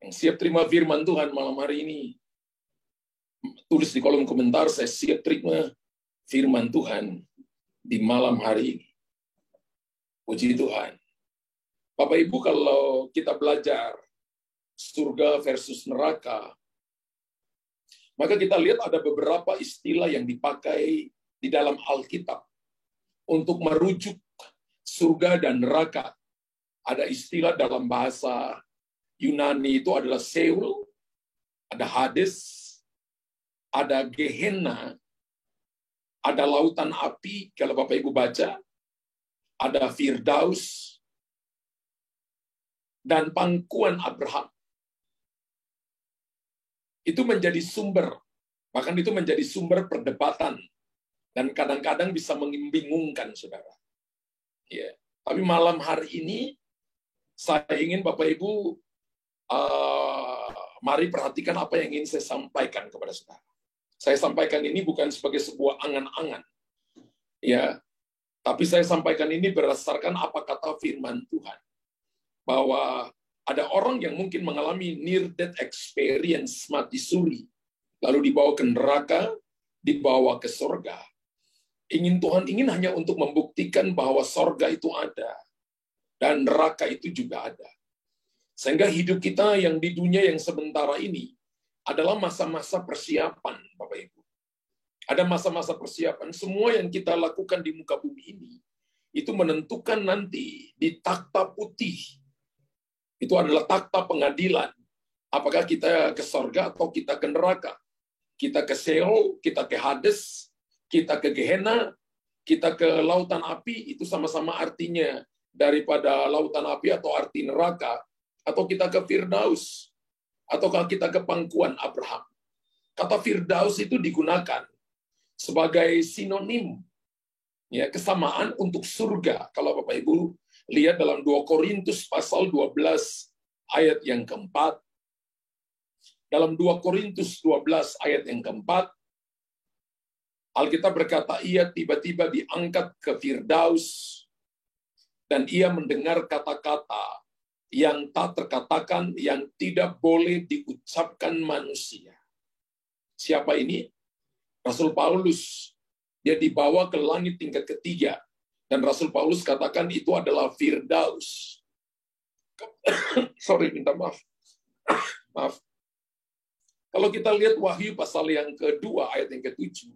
Yang siap terima firman Tuhan malam hari ini, tulis di kolom komentar, saya siap terima firman Tuhan di malam hari ini. Puji Tuhan. Bapak Ibu, kalau kita belajar surga versus neraka, maka kita lihat ada beberapa istilah yang dipakai di dalam Alkitab untuk merujuk surga dan neraka. Ada istilah dalam bahasa Yunani itu adalah Seol, ada Hades, ada Gehenna, ada lautan api, kalau Bapak Ibu baca, ada Firdaus, dan pangkuan Abraham. Itu menjadi sumber, bahkan itu menjadi sumber perdebatan, dan kadang-kadang bisa membingungkan, saudara. Ya, tapi malam hari ini, saya ingin Bapak Ibu, mari perhatikan apa yang ingin saya sampaikan kepada saudara. Saya sampaikan ini bukan sebagai sebuah angan-angan, ya, tapi saya sampaikan ini berdasarkan apa kata firman Tuhan. Bahwa ada orang yang mungkin mengalami near-death experience, mati suri, lalu dibawa ke neraka, dibawa ke sorga. Tuhan ingin hanya untuk membuktikan bahwa sorga itu ada, dan neraka itu juga ada. Sehingga hidup kita yang di dunia yang sementara ini adalah masa-masa persiapan, Bapak Ibu. Ada masa-masa persiapan, semua yang kita lakukan di muka bumi ini, itu menentukan nanti di takhta putih. Itu adalah takhta pengadilan. Apakah kita ke sorga atau kita ke neraka? Kita ke Seol, kita ke Hades, kita ke Gehenna, kita ke lautan api, itu sama-sama artinya daripada lautan api atau arti neraka, atau kita ke Firdaus, ataukah kita ke pangkuan Abraham. Kata Firdaus itu digunakan sebagai sinonim, ya, kesamaan untuk surga. Kalau Bapak Ibu lihat dalam 2 Korintus pasal 12 ayat yang keempat. Dalam 2 Korintus 12 ayat yang keempat, Alkitab berkata, ia tiba-tiba diangkat ke Firdaus, dan ia mendengar kata-kata yang tak terkatakan, yang tidak boleh diucapkan manusia. Siapa ini? Rasul Paulus. Dia dibawa ke langit tingkat ketiga. Dan Rasul Paulus katakan itu adalah Firdaus. Sorry, minta maaf. Maaf. Kalau kita lihat Wahyu pasal yang kedua, ayat yang ke-7.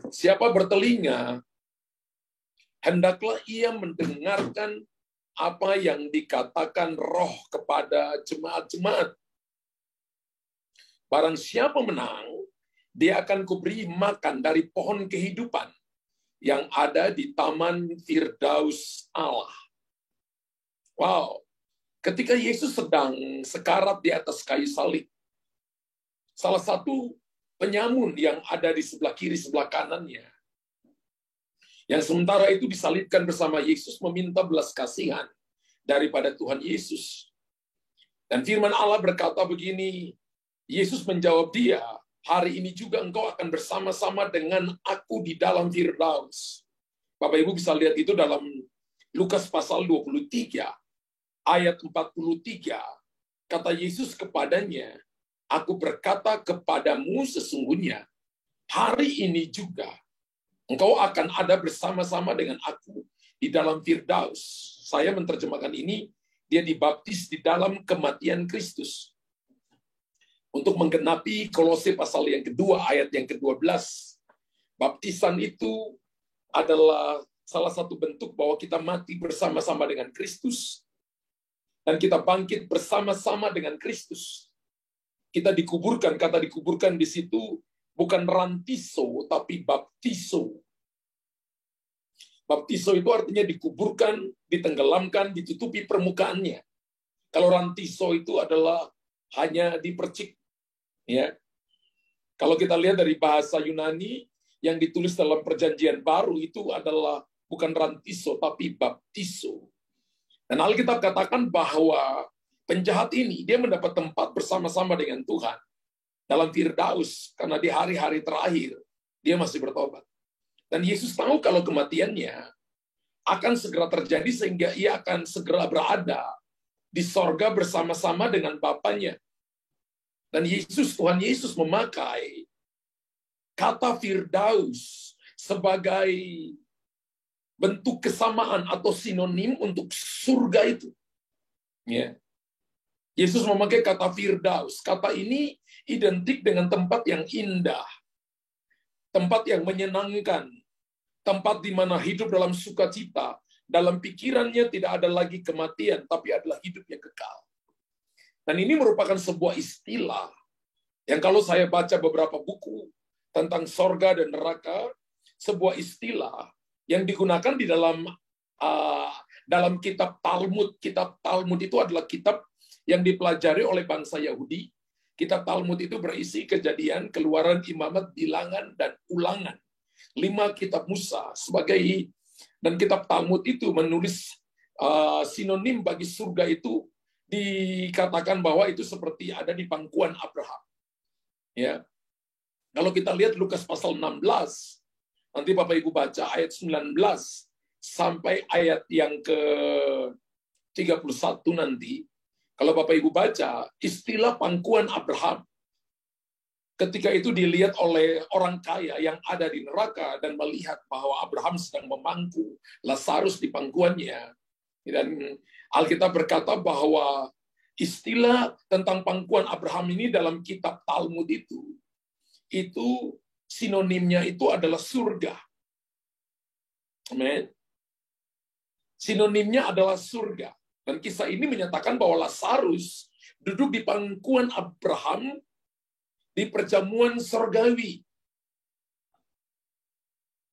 Siapa bertelinga, hendaklah ia mendengarkan apa yang dikatakan Roh kepada jemaat-jemaat. Barang siapa menang, dia akan kuberi makan dari pohon kehidupan yang ada di taman Firdaus Allah. Wow, ketika Yesus sedang sekarat di atas kayu salib, salah satu penyamun yang ada di sebelah kiri, sebelah kanannya, yang sementara itu disalibkan bersama Yesus, meminta belas kasihan daripada Tuhan Yesus. Dan firman Allah berkata begini, Yesus menjawab dia, hari ini juga engkau akan bersama-sama dengan aku di dalam Firdaus. Bapak Ibu bisa lihat itu dalam Lukas pasal 23, ayat 43. Kata Yesus kepadanya, aku berkata kepadamu sesungguhnya, hari ini juga engkau akan ada bersama-sama dengan aku di dalam Firdaus. Saya menerjemahkan ini, dia dibaptis di dalam kematian Kristus. Untuk menggenapi Kolose pasal yang kedua, ayat yang ke-12. Baptisan itu adalah salah satu bentuk bahwa kita mati bersama-sama dengan Kristus, dan kita bangkit bersama-sama dengan Kristus. Kita dikuburkan, kata dikuburkan di situ bukan rantiso, tapi baptiso. Baptiso itu artinya dikuburkan, ditenggelamkan, ditutupi permukaannya. Kalau rantiso itu adalah hanya dipercik. Ya, kalau kita lihat dari bahasa Yunani yang ditulis dalam Perjanjian Baru itu adalah bukan rantiso tapi baptiso. Dan Alkitab katakan bahwa penjahat ini dia mendapat tempat bersama-sama dengan Tuhan dalam Firdaus karena di hari-hari terakhir dia masih bertobat. Dan Yesus tahu kalau kematiannya akan segera terjadi sehingga ia akan segera berada di sorga bersama-sama dengan Bapanya. Dan Tuhan Yesus memakai kata Firdaus sebagai bentuk kesamaan atau sinonim untuk surga itu. Ya. Yesus memakai kata Firdaus. Kata ini identik dengan tempat yang indah, tempat yang menyenangkan, tempat di mana hidup dalam sukacita, dalam pikirannya tidak ada lagi kematian, tapi adalah hidup yang kekal. Dan ini merupakan sebuah istilah yang kalau saya baca beberapa buku tentang sorga dan neraka, sebuah istilah yang digunakan di dalam kitab Talmud. Kitab Talmud itu adalah kitab yang dipelajari oleh bangsa Yahudi. Kitab Talmud itu berisi Kejadian, Keluaran, Imamat, Bilangan, dan Ulangan. 5 kitab Musa dan kitab Talmud itu menulis sinonim bagi surga itu, dikatakan bahwa itu seperti ada di pangkuan Abraham. Ya. Kalau kita lihat Lukas pasal 16, nanti Bapak Ibu baca ayat 19 sampai ayat yang ke-31 nanti. Kalau Bapak Ibu baca, istilah pangkuan Abraham ketika itu dilihat oleh orang kaya yang ada di neraka dan melihat bahwa Abraham sedang memangku Lazarus di pangkuannya. Dan Alkitab berkata bahwa istilah tentang pangkuan Abraham ini dalam kitab Talmud itu sinonimnya itu adalah surga. Amin. Sinonimnya adalah surga. Dan kisah ini menyatakan bahwa Lazarus duduk di pangkuan Abraham di perjamuan surgawi.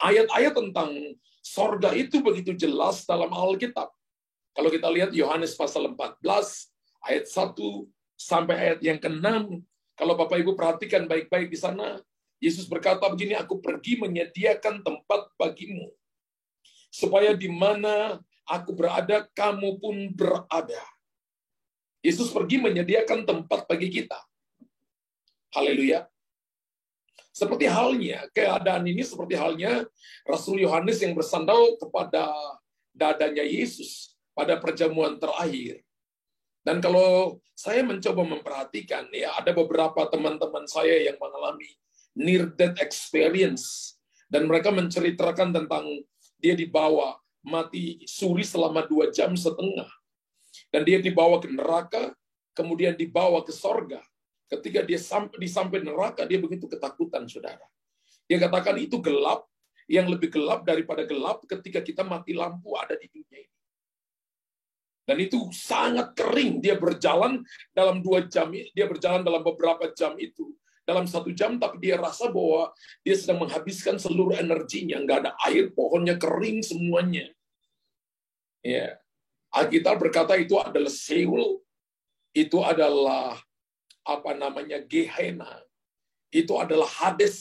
Ayat-ayat tentang sorga itu begitu jelas dalam Alkitab. Kalau kita lihat Yohanes pasal 14, ayat 1 sampai ayat yang ke-6, kalau Bapak Ibu perhatikan baik-baik di sana, Yesus berkata begini, aku pergi menyediakan tempat bagimu, supaya di mana aku berada, kamu pun berada. Yesus pergi menyediakan tempat bagi kita. Haleluya. Seperti halnya, keadaan ini seperti halnya Rasul Yohanes yang bersandal kepada dadanya Yesus pada perjamuan terakhir. Dan kalau saya mencoba memperhatikan, ya ada beberapa teman-teman saya yang mengalami near death experience, dan mereka menceritakan tentang dia dibawa mati suri selama 2,5 jam, dan dia dibawa ke neraka, kemudian dibawa ke sorga. Ketika dia sampai neraka, dia begitu ketakutan, saudara. Dia katakan itu gelap, yang lebih gelap daripada gelap ketika kita mati lampu ada di dunia ini. Dan itu sangat kering. Dia berjalan dalam 2 jam, dia berjalan dalam beberapa jam itu. Dalam 1 jam, tapi dia rasa bahwa dia sedang menghabiskan seluruh energinya. Nggak ada air, pohonnya kering semuanya. Ya. Alkitab berkata itu adalah Seol, itu adalah Gehenna, itu adalah Hades,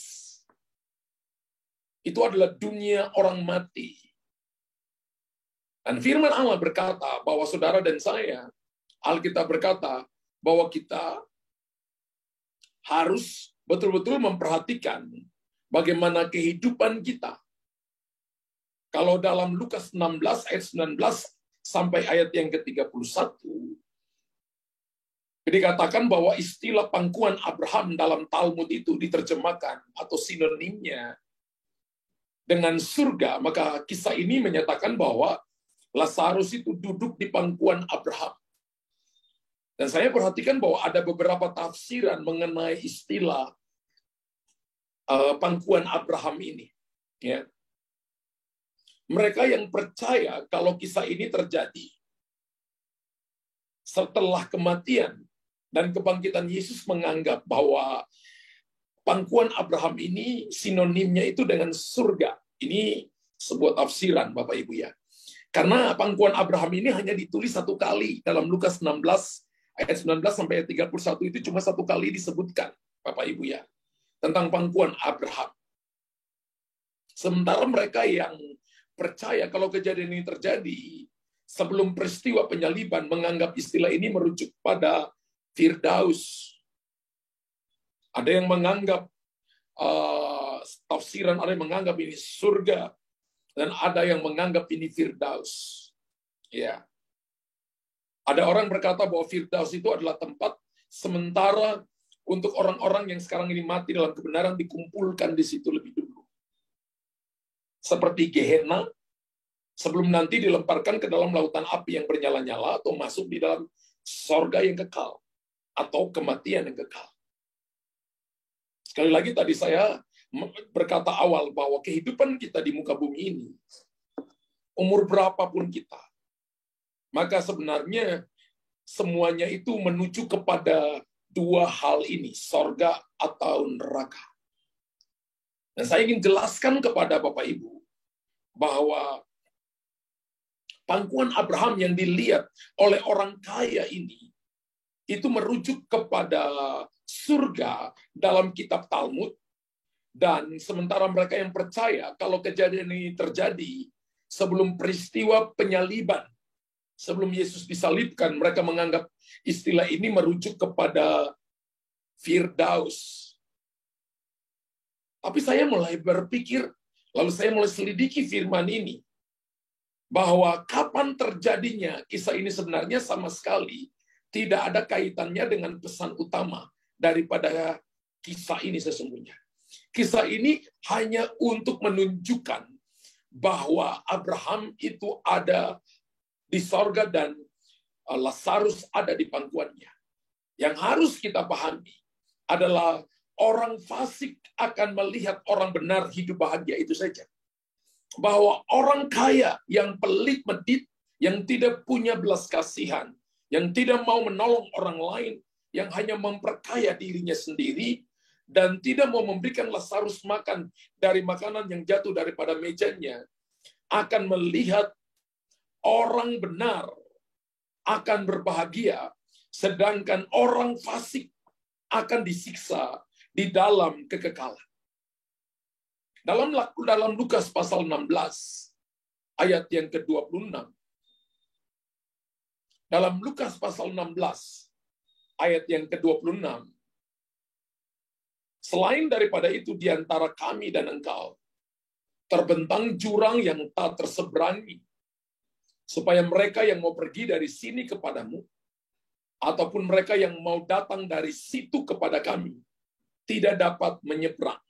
itu adalah dunia orang mati. Dan firman Allah berkata bahwa saudara dan saya, Alkitab berkata bahwa kita harus betul-betul memperhatikan bagaimana kehidupan kita. Kalau dalam Lukas 16 ayat 19 sampai ayat yang ke-31, dikatakan bahwa istilah pangkuan Abraham dalam Talmud itu diterjemahkan atau sinonimnya dengan surga, maka kisah ini menyatakan bahwa Lazarus itu duduk di pangkuan Abraham. Dan saya perhatikan bahwa ada beberapa tafsiran mengenai istilah pangkuan Abraham ini. Ya. Mereka yang percaya kalau kisah ini terjadi setelah kematian dan kebangkitan Yesus menganggap bahwa pangkuan Abraham ini sinonimnya itu dengan surga. Ini sebuah tafsiran, Bapak Ibu ya. Karena pangkuan Abraham ini hanya ditulis 1 kali dalam Lukas 16 ayat 19 sampai ayat 31 itu cuma 1 kali disebutkan, Bapak Ibu ya, tentang pangkuan Abraham. Sementara mereka yang percaya kalau kejadian ini terjadi sebelum peristiwa penyaliban menganggap istilah ini merujuk pada Firdaus. Ada yang menganggap tafsiran, ada yang menganggap ini surga, Dan ada yang menganggap ini Firdaus. Ya. Ada orang berkata bahwa Firdaus itu adalah tempat sementara untuk orang-orang yang sekarang ini mati dalam kebenaran dikumpulkan di situ lebih dulu. Seperti Gehenna, sebelum nanti dilemparkan ke dalam lautan api yang bernyala-nyala atau masuk di dalam sorga yang kekal atau kematian yang kekal. Sekali lagi tadi saya berkata awal bahwa kehidupan kita di muka bumi ini, umur berapapun kita, maka sebenarnya semuanya itu menuju kepada dua hal ini, sorga atau neraka. Dan saya ingin jelaskan kepada Bapak Ibu bahwa pangkuan Abraham yang dilihat oleh orang kaya ini itu merujuk kepada surga dalam kitab Talmud, dan sementara mereka yang percaya kalau kejadian ini terjadi sebelum peristiwa penyaliban, sebelum Yesus disalibkan, mereka menganggap istilah ini merujuk kepada Firdaus. Tapi saya mulai berpikir, lalu saya mulai selidiki firman ini, bahwa kapan terjadinya kisah ini sebenarnya sama sekali tidak ada kaitannya dengan pesan utama daripada kisah ini sesungguhnya. Kisah ini hanya untuk menunjukkan bahwa Abraham itu ada di sorga dan Lazarus ada di pangkuannya. Yang harus kita pahami adalah orang fasik akan melihat orang benar hidup bahagia itu saja. Bahwa orang kaya yang pelit medit, yang tidak punya belas kasihan, yang tidak mau menolong orang lain, yang hanya memperkaya dirinya sendiri, dan tidak mau memberikan Lazarus makan dari makanan yang jatuh daripada mejanya, akan melihat orang benar akan berbahagia, sedangkan orang fasik akan disiksa di dalam kekekalan. Dalam Lukas pasal 16, ayat yang ke-26. Dalam Lukas pasal 16, ayat yang ke-26. Selain daripada itu, di antara kami dan engkau, terbentang jurang yang tak terseberangi, supaya mereka yang mau pergi dari sini kepadamu, ataupun mereka yang mau datang dari situ kepada kami, tidak dapat menyeberang.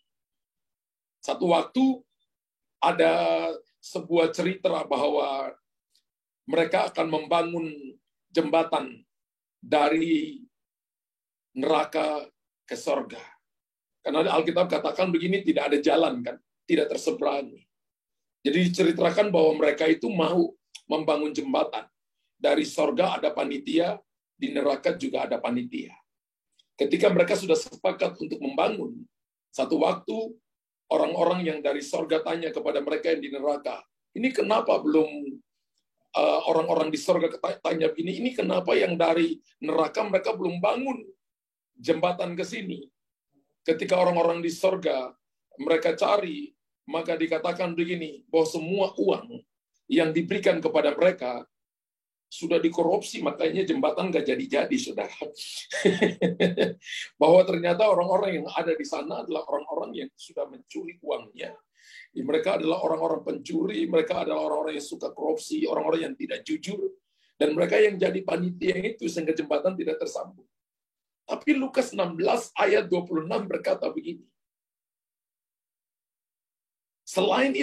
Satu waktu ada sebuah cerita bahwa mereka akan membangun jembatan dari neraka ke sorga. Karena Alkitab katakan begini, tidak ada jalan kan, tidak terseberangi. Jadi diceritakan bahwa mereka itu mau membangun jembatan. Dari sorga ada panitia, di neraka juga ada panitia. Ketika mereka sudah sepakat untuk membangun, satu waktu orang-orang yang dari sorga tanya kepada mereka yang di neraka, ini kenapa belum orang-orang di sorga tanya begini, ini kenapa yang dari neraka mereka belum bangun jembatan ke sini? Ketika orang-orang di sorga mereka cari, maka dikatakan begini, bahwa semua uang yang diberikan kepada mereka sudah dikorupsi, makanya jembatan nggak jadi-jadi, saudara. Bahwa ternyata orang-orang yang ada di sana adalah orang-orang yang sudah mencuri uangnya. Mereka adalah orang-orang pencuri, mereka adalah orang-orang yang suka korupsi, orang-orang yang tidak jujur, dan mereka yang jadi panitia itu sehingga jembatan tidak tersambung. Tapi Lukas 16 ayat 26 berkata begini. Selain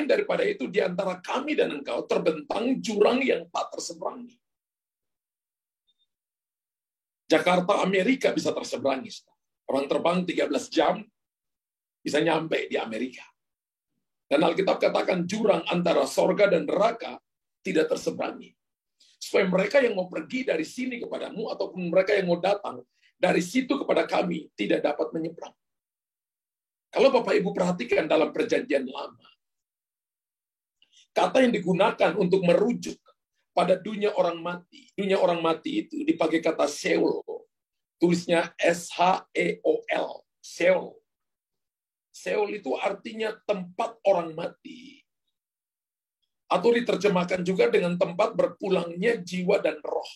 daripada itu, di antara kami dan engkau terbentang jurang yang tak terseberangi. Jakarta, Amerika bisa terseberangi. Orang terbang 13 jam, bisa nyampe di Amerika. Dan Alkitab katakan jurang antara sorga dan neraka tidak terseberangi. Supaya mereka yang mau pergi dari sini kepadamu, ataupun mereka yang mau datang dari situ kepada kami, tidak dapat menyeberang. Kalau Bapak Ibu perhatikan dalam perjanjian lama, kata yang digunakan untuk merujuk pada dunia orang mati itu dipakai kata Sheol. Tulisnya S-H-E-O-L. Sheol. Sheol itu artinya tempat orang mati. Atau diterjemahkan juga dengan tempat berpulangnya jiwa dan roh.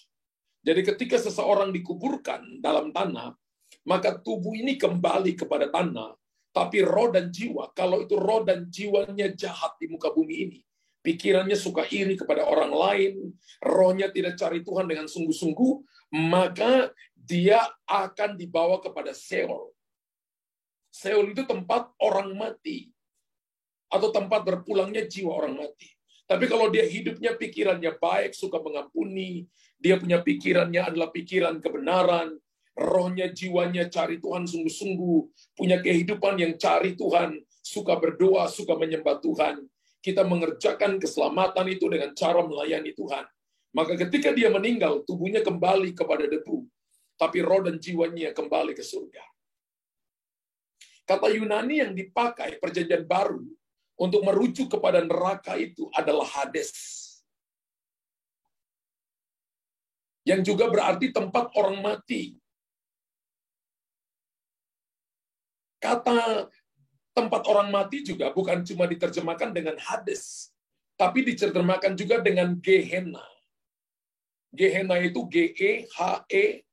Jadi ketika seseorang dikuburkan dalam tanah, maka tubuh ini kembali kepada tanah, Tapi roh dan jiwa, kalau itu roh dan jiwanya jahat di muka bumi ini, pikirannya suka iri kepada orang lain, rohnya tidak cari Tuhan dengan sungguh-sungguh, maka dia akan dibawa kepada Seol. Seol itu tempat orang mati, atau tempat berpulangnya jiwa orang mati. Tapi kalau dia hidupnya pikirannya baik, suka mengampuni, dia punya pikirannya adalah pikiran kebenaran, rohnya, jiwanya cari Tuhan sungguh-sungguh, punya kehidupan yang cari Tuhan, suka berdoa, suka menyembah Tuhan. Kita mengerjakan keselamatan itu dengan cara melayani Tuhan. Maka ketika dia meninggal, tubuhnya kembali kepada debu, tapi roh dan jiwanya kembali ke surga. Kata Yunani yang dipakai Perjanjian Baru untuk merujuk kepada neraka itu adalah Hades. Yang juga berarti tempat orang mati. Kata tempat orang mati juga bukan cuma diterjemahkan dengan Hades, tapi diterjemahkan juga dengan Gehenna. Gehenna itu G-E-H-E-N-N-A,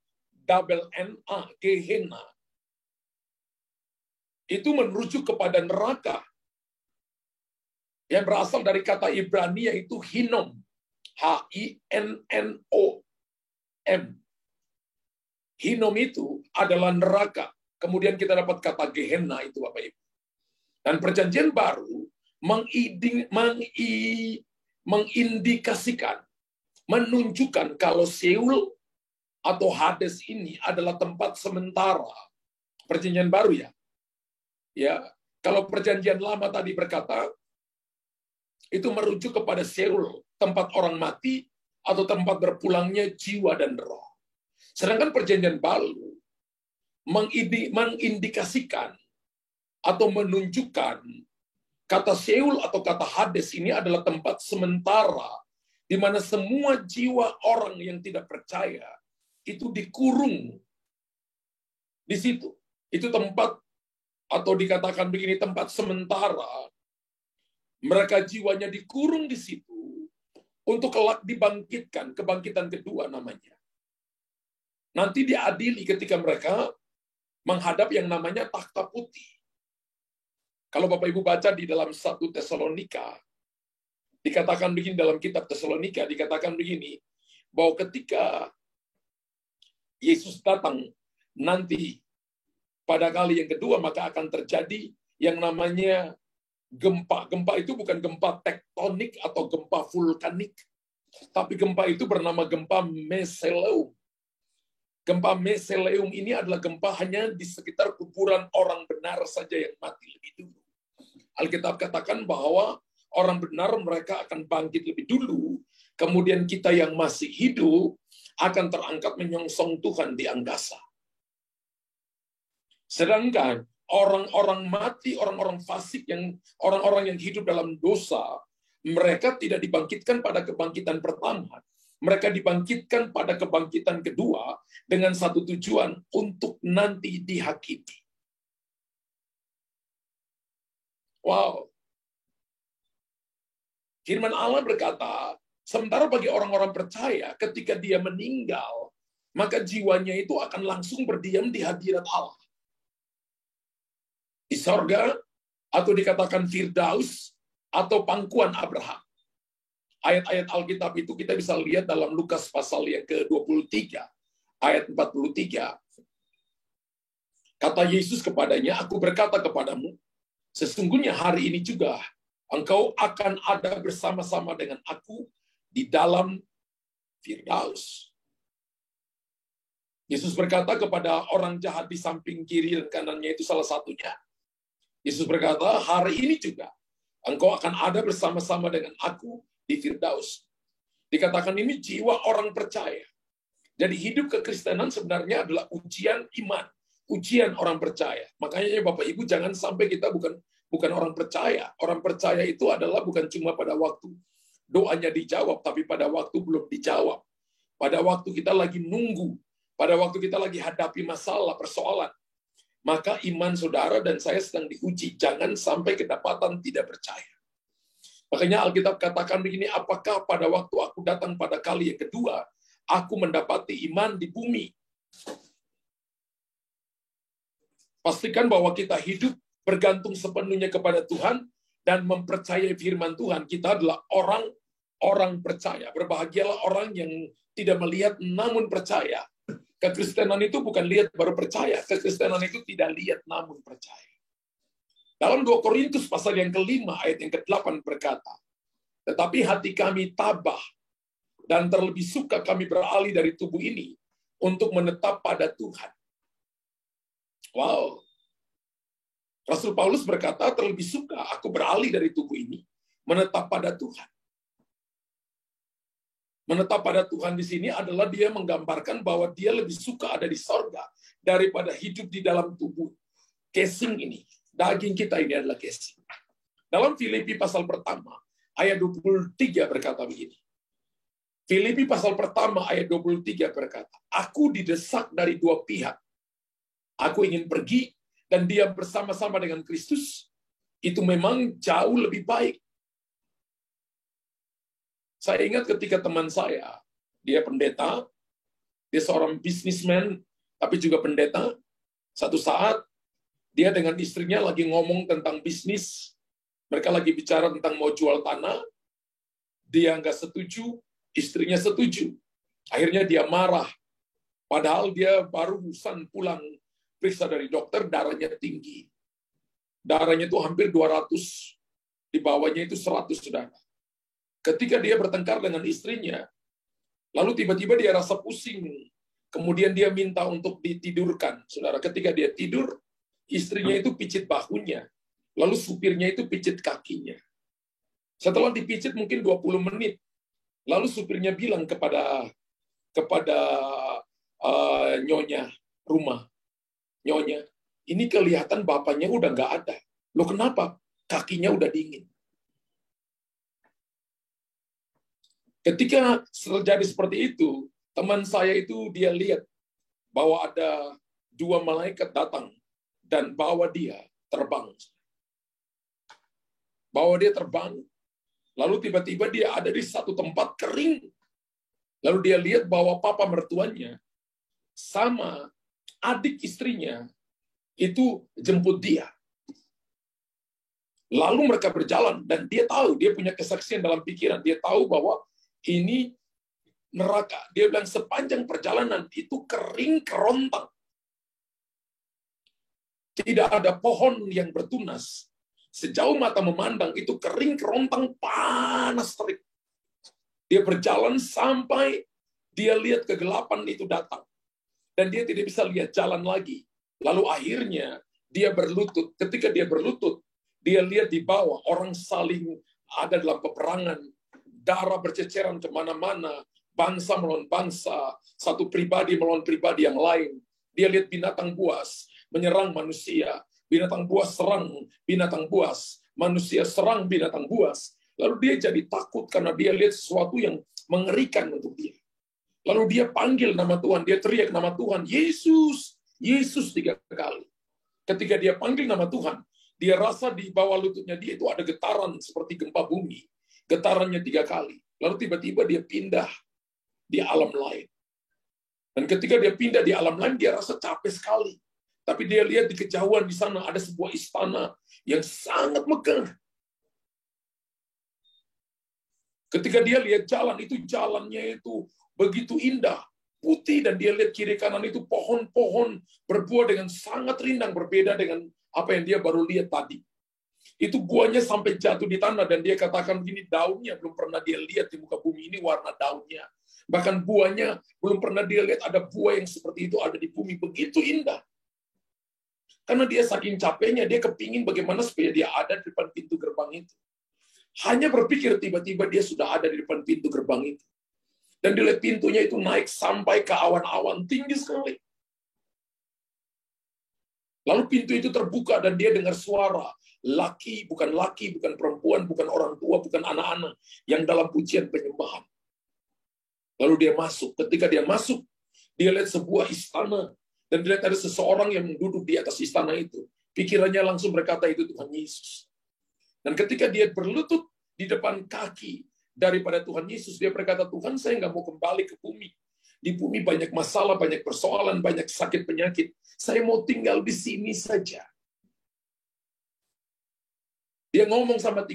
Gehenna. Itu merujuk kepada neraka. Yang berasal dari kata Ibrani yaitu Hinnom. H-I-N-N-O-M. Hinnom itu adalah neraka. Kemudian kita dapat kata Gehenna itu, Bapak Ibu. Dan Perjanjian Baru mengindikasikan, menunjukkan kalau Seol atau Hades ini adalah tempat sementara. Perjanjian Baru ya. Ya, kalau Perjanjian Lama tadi berkata itu merujuk kepada Seol, tempat orang mati atau tempat berpulangnya jiwa dan roh. Sedangkan Perjanjian Baru mengindikasikan atau menunjukkan kata Seol atau kata Hades ini adalah tempat sementara di mana semua jiwa orang yang tidak percaya itu dikurung di situ. Itu tempat, atau dikatakan begini, tempat sementara. Mereka jiwanya dikurung di situ untuk kelak dibangkitkan, kebangkitan kedua namanya. Nanti diadili ketika mereka menghadap yang namanya takhta putih. Kalau Bapak Ibu baca di dalam 1 Tesalonika, dikatakan begini, dalam kitab Tesalonika, dikatakan begini, bahwa ketika Yesus datang nanti pada kali yang kedua, maka akan terjadi yang namanya gempa. Gempa itu bukan gempa tektonik atau gempa vulkanik, tapi gempa itu bernama gempa meseleum. Gempa meseleum ini adalah gempa hanya di sekitar kuburan orang benar saja yang mati lebih dulu. Alkitab katakan bahwa orang benar mereka akan bangkit lebih dulu, kemudian kita yang masih hidup akan terangkat menyongsong Tuhan di angkasa. Sedangkan orang-orang mati, orang-orang fasik, orang-orang yang hidup dalam dosa, mereka tidak dibangkitkan pada kebangkitan pertama. Mereka dibangkitkan pada kebangkitan kedua dengan satu tujuan, untuk nanti dihakimi. Wow. Firman Allah berkata, sementara bagi orang-orang percaya, ketika dia meninggal, maka jiwanya itu akan langsung berdiam di hadirat Allah. Di sorga, atau dikatakan Firdaus, atau pangkuan Abraham. Ayat-ayat Alkitab itu kita bisa lihat dalam Lukas pasal yang ke-23, ayat 43. Kata Yesus kepadanya, aku berkata kepadamu, sesungguhnya hari ini juga engkau akan ada bersama-sama dengan aku di dalam Firdaus. Yesus berkata kepada orang jahat di samping kiri dan kanannya, itu salah satunya. Yesus berkata, hari ini juga engkau akan ada bersama-sama dengan aku di Firdaus. Dikatakan ini jiwa orang percaya. Jadi hidup kekristenan sebenarnya adalah ujian iman, ujian orang percaya. Makanya Bapak Ibu jangan sampai kita bukan orang percaya. Orang percaya itu adalah bukan cuma pada waktu doanya dijawab, tapi pada waktu belum dijawab. Pada waktu kita lagi nunggu, pada waktu kita lagi hadapi masalah, persoalan. Maka iman saudara dan saya sedang diuji. Jangan sampai kedapatan tidak percaya. Makanya Alkitab katakan begini, apakah pada waktu aku datang pada kali yang kedua, aku mendapati iman di bumi? Pastikan bahwa kita hidup bergantung sepenuhnya kepada Tuhan dan mempercayai firman Tuhan, kita adalah orang percaya. Berbahagialah orang yang tidak melihat namun percaya. Kekristenan itu bukan lihat baru percaya. Kekristenan itu tidak lihat namun percaya. Dalam 2 Korintus pasal yang ke-5 ayat yang ke-8 berkata, tetapi hati kami tabah dan terlebih suka kami beralih dari tubuh ini untuk menetap pada Tuhan. Wow. Rasul Paulus berkata, terlebih suka aku beralih dari tubuh ini, menetap pada Tuhan. Menetap pada Tuhan di sini adalah dia menggambarkan bahwa dia lebih suka ada di sorga daripada hidup di dalam tubuh casing ini. Daging kita ini adalah casing. Dalam Filipi pasal pertama, ayat 23 berkata begini. Filipi pasal pertama ayat 23 berkata, aku didesak dari dua pihak. Aku ingin pergi dan diam bersama-sama dengan Kristus. Itu memang jauh lebih baik. Saya ingat ketika teman saya, dia pendeta, dia seorang bisnismen, tapi juga pendeta. Satu saat, dia dengan istrinya lagi ngomong tentang bisnis. Mereka lagi bicara tentang mau jual tanah. Dia nggak setuju, istrinya setuju. Akhirnya dia marah. Padahal dia barusan pulang periksa dari dokter, darahnya tinggi. Darahnya itu hampir 200, di bawahnya itu 100, saudara. Ketika dia bertengkar dengan istrinya, lalu tiba-tiba dia rasa pusing. Kemudian dia minta untuk ditidurkan. Saudara, ketika dia tidur, istrinya itu picit bahunya. Lalu supirnya itu picit kakinya. Setelah dipicit mungkin 20 menit, lalu supirnya bilang kepada nyonya rumah, nyonya, ini kelihatan bapaknya udah nggak ada. Loh kenapa? Kakinya udah dingin. Ketika terjadi seperti itu, teman saya itu dia lihat bahwa ada dua malaikat datang dan bawa dia terbang. Bawa dia terbang, lalu tiba-tiba dia ada di satu tempat kering. Lalu dia lihat bahwa papa mertuanya sama adik istrinya itu jemput dia. Lalu mereka berjalan dan dia tahu, dia punya kesaksian dalam pikiran. Dia tahu bahwa ini neraka. Dia bilang sepanjang perjalanan itu kering kerontang. Tidak ada pohon yang bertunas. Sejauh mata memandang itu kering kerontang, panas terik. Dia berjalan sampai dia lihat kegelapan itu datang. Dan dia tidak bisa lihat jalan lagi. Lalu akhirnya dia berlutut. Ketika dia berlutut, dia lihat di bawah orang saling ada dalam peperangan. Darah berceceran kemana-mana, bangsa melawan bangsa, satu pribadi melawan pribadi yang lain. Dia lihat binatang buas menyerang manusia, binatang buas serang binatang buas, manusia serang binatang buas. Lalu dia jadi takut karena dia lihat sesuatu yang mengerikan untuk dia. Lalu dia panggil nama Tuhan, dia teriak nama Tuhan, Yesus, Yesus 3 kali. Ketika dia panggil nama Tuhan, dia rasa di bawah lututnya dia itu ada getaran seperti gempa bumi. Getarannya 3 kali. Lalu tiba-tiba dia pindah di alam lain. Dan ketika dia pindah di alam lain, dia rasa capek sekali. Tapi dia lihat di kejauhan di sana ada sebuah istana yang sangat megah. Ketika dia lihat jalan, itu jalannya itu begitu indah, putih, dan dia lihat kiri kanan itu pohon-pohon berbuah dengan sangat rindang, berbeda dengan apa yang dia baru lihat tadi. Itu buahnya sampai jatuh di tanah dan dia katakan begini, daunnya belum pernah dia lihat di muka bumi ini warna daunnya. Bahkan buahnya belum pernah dia lihat ada buah yang seperti itu ada di bumi, begitu indah. Karena dia saking capeknya, dia kepingin bagaimana supaya dia ada di depan pintu gerbang itu. Hanya berpikir tiba-tiba dia sudah ada di depan pintu gerbang itu. Dan dilihat pintunya itu naik sampai ke awan-awan tinggi sekali. Lalu pintu itu terbuka dan dia dengar suara laki, bukan perempuan, bukan orang tua, bukan anak-anak, yang dalam pujian penyembahan. Lalu dia masuk. Ketika dia masuk, dia lihat sebuah istana, dan dia lihat ada seseorang yang duduk di atas istana itu. Pikirannya langsung berkata, itu Tuhan Yesus. Dan ketika dia berlutut di depan kaki daripada Tuhan Yesus, dia berkata, Tuhan, saya nggak mau kembali ke bumi. Di bumi banyak masalah, banyak persoalan, banyak sakit penyakit. Saya mau tinggal di sini saja. Dia ngomong sampai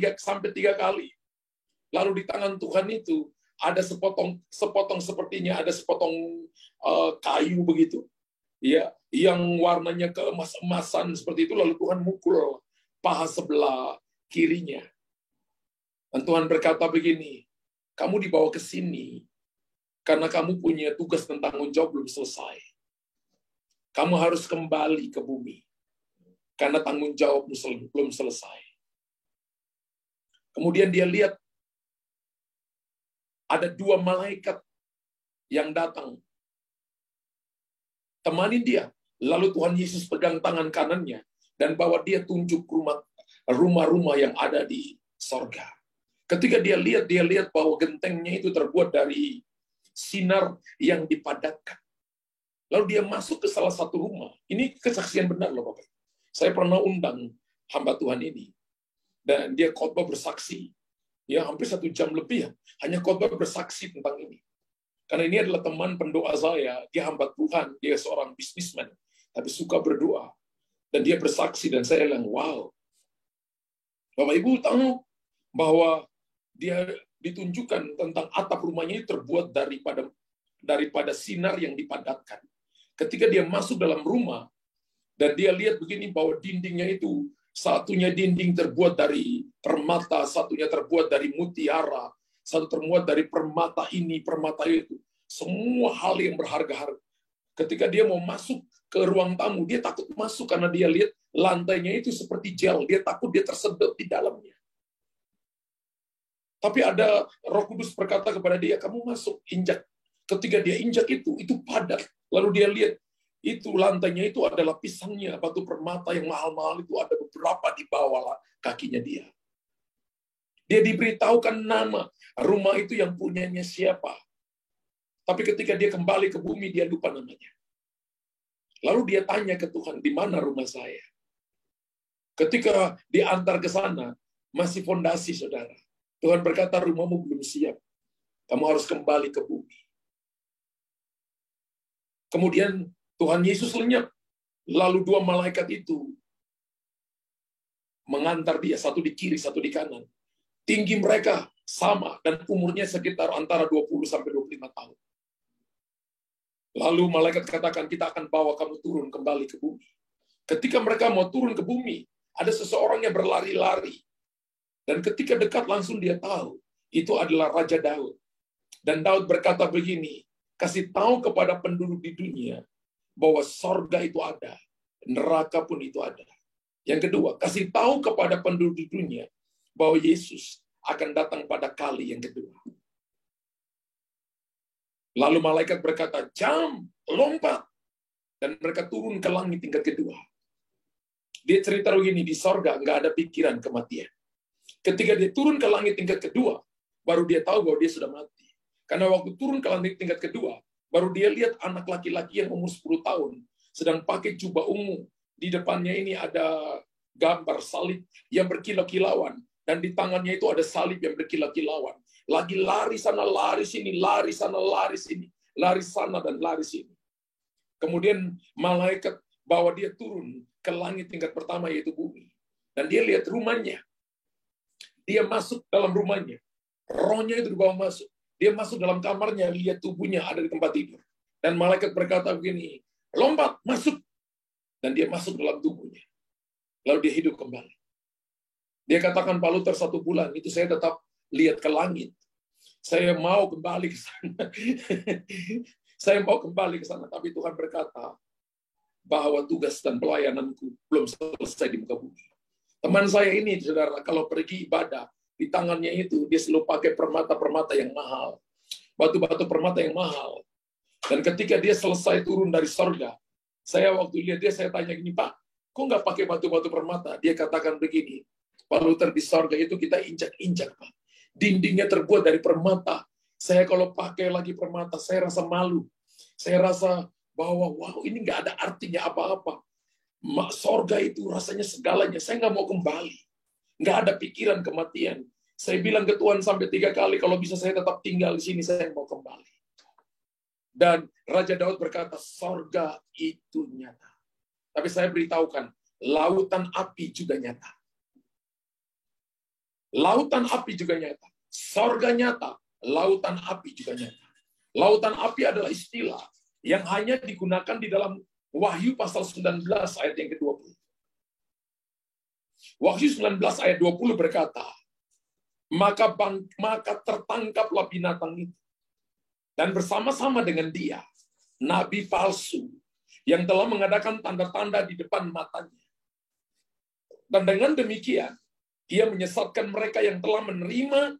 tiga kali. Lalu di tangan Tuhan itu ada sepotong sepertinya ada sepotong kayu begitu, ya, yang warnanya keemas-emasan seperti itu. Lalu Tuhan mukul paha sebelah kirinya. Dan Tuhan berkata begini, kamu dibawa ke sini karena kamu punya tugas dan tanggung jawab belum selesai. Kamu harus kembali ke bumi karena tanggung jawabmu belum selesai. Kemudian dia lihat ada 2 malaikat yang datang temani dia. Lalu Tuhan Yesus pegang tangan kanannya dan bawa dia tunjuk rumah-rumah yang ada di sorga. Ketika dia lihat bahwa gentengnya itu terbuat dari sinar yang dipadatkan. Lalu dia masuk ke salah satu rumah. Ini kesaksian benar loh Bapak. Saya pernah undang hamba Tuhan ini. Dan dia khotbah bersaksi. Ya hampir 1 jam lebih ya. Hanya khotbah bersaksi tentang ini. Karena ini adalah teman pendoa saya. Dia hamba Tuhan. Dia seorang bisnismen. Tapi suka berdoa. Dan dia bersaksi. Dan saya bilang, wow. Bapak Ibu tahu bahwa dia ditunjukkan tentang atap rumahnya itu terbuat daripada sinar yang dipadatkan. Ketika dia masuk dalam rumah, dan dia lihat begini bahwa dindingnya itu, satunya dinding terbuat dari permata, satunya terbuat dari mutiara, satu terbuat dari permata ini, permata itu. Semua hal yang berharga-harga. Ketika dia mau masuk ke ruang tamu, dia takut masuk karena dia lihat lantainya itu seperti gel. Dia takut dia tersedot di dalamnya. Tapi ada Roh Kudus berkata kepada dia, kamu masuk, injak. Ketika dia injak itu padat. Lalu dia lihat, itu lantainya itu ada lapisannya, batu permata yang mahal-mahal itu ada beberapa di bawah kakinya dia. Dia diberitahukan nama rumah itu yang punyanya siapa. Tapi ketika dia kembali ke bumi, dia lupa namanya. Lalu dia tanya ke Tuhan, di mana rumah saya? Ketika diantar ke sana, masih fondasi, saudara. Tuhan berkata, rumahmu belum siap. Kamu harus kembali ke bumi. Kemudian Tuhan Yesus lenyap. Lalu 2 malaikat itu mengantar dia, satu di kiri, satu di kanan. Tinggi mereka sama dan umurnya sekitar antara 20 sampai 25 tahun. Lalu malaikat katakan, kita akan bawa kamu turun kembali ke bumi. Ketika mereka mau turun ke bumi, ada seseorang yang berlari-lari. Dan ketika dekat langsung dia tahu, itu adalah Raja Daud. Dan Daud berkata begini, kasih tahu kepada penduduk di dunia bahwa sorga itu ada, neraka pun itu ada. Yang kedua, kasih tahu kepada penduduk di dunia bahwa Yesus akan datang pada kali yang kedua. Lalu malaikat berkata, jam, lompat. Dan mereka turun ke langit tingkat kedua. Dia cerita begini, di sorga nggak ada pikiran kematian. Ketika dia turun ke langit tingkat kedua, baru dia tahu bahwa dia sudah mati. Karena waktu turun ke langit tingkat kedua, baru dia lihat anak laki-laki yang umur 10 tahun, sedang pakai jubah ungu. Di depannya ini ada gambar salib yang berkilau-kilauan. Dan di tangannya itu ada salib yang berkilau-kilauan. Lagi lari sana, lari sini, lari sana, lari sini. Lari sana dan lari sini. Kemudian malaikat bawa dia turun ke langit tingkat pertama, yaitu bumi. Dan dia lihat rumahnya. Dia masuk dalam rumahnya. Rohnya itu dibawa masuk. Dia masuk dalam kamarnya, lihat tubuhnya ada di tempat tidur. Dan malaikat berkata begini, lompat, masuk. Dan dia masuk dalam tubuhnya. Lalu dia hidup kembali. Dia katakan, Pak Luther, 1 bulan itu saya tetap lihat ke langit. Saya mau kembali ke sana. Saya mau kembali ke sana. Tapi Tuhan berkata bahwa tugas dan pelayananku belum selesai di muka bumi. Teman saya ini, saudara, kalau pergi ibadah, di tangannya itu dia selalu pakai permata-permata yang mahal. Batu-batu permata yang mahal. Dan ketika dia selesai turun dari sorga, saya waktu lihat dia, saya tanya gini, Pak, kok nggak pakai batu-batu permata? Dia katakan begini, Pak Luther, di sorga itu kita injak-injak, Pak. Dindingnya terbuat dari permata. Saya kalau pakai lagi permata, saya rasa malu. Saya rasa bahwa, wow, ini nggak ada artinya apa-apa. Sorga itu rasanya segalanya. Saya nggak mau kembali. Nggak ada pikiran kematian. Saya bilang ke Tuhan sampai 3 kali, kalau bisa saya tetap tinggal di sini, saya mau kembali. Dan Raja Daud berkata, sorga itu nyata. Tapi saya beritahukan, lautan api juga nyata. Lautan api juga nyata. Sorga nyata, lautan api juga nyata. Lautan api adalah istilah yang hanya digunakan di dalam Wahyu pasal 19 ayat yang ke-20. Wahyu 19 ayat 20 berkata, maka tertangkaplah binatang itu. Dan bersama-sama dengan dia, nabi palsu yang telah mengadakan tanda-tanda di depan matanya. Dan dengan demikian, ia menyesatkan mereka yang telah menerima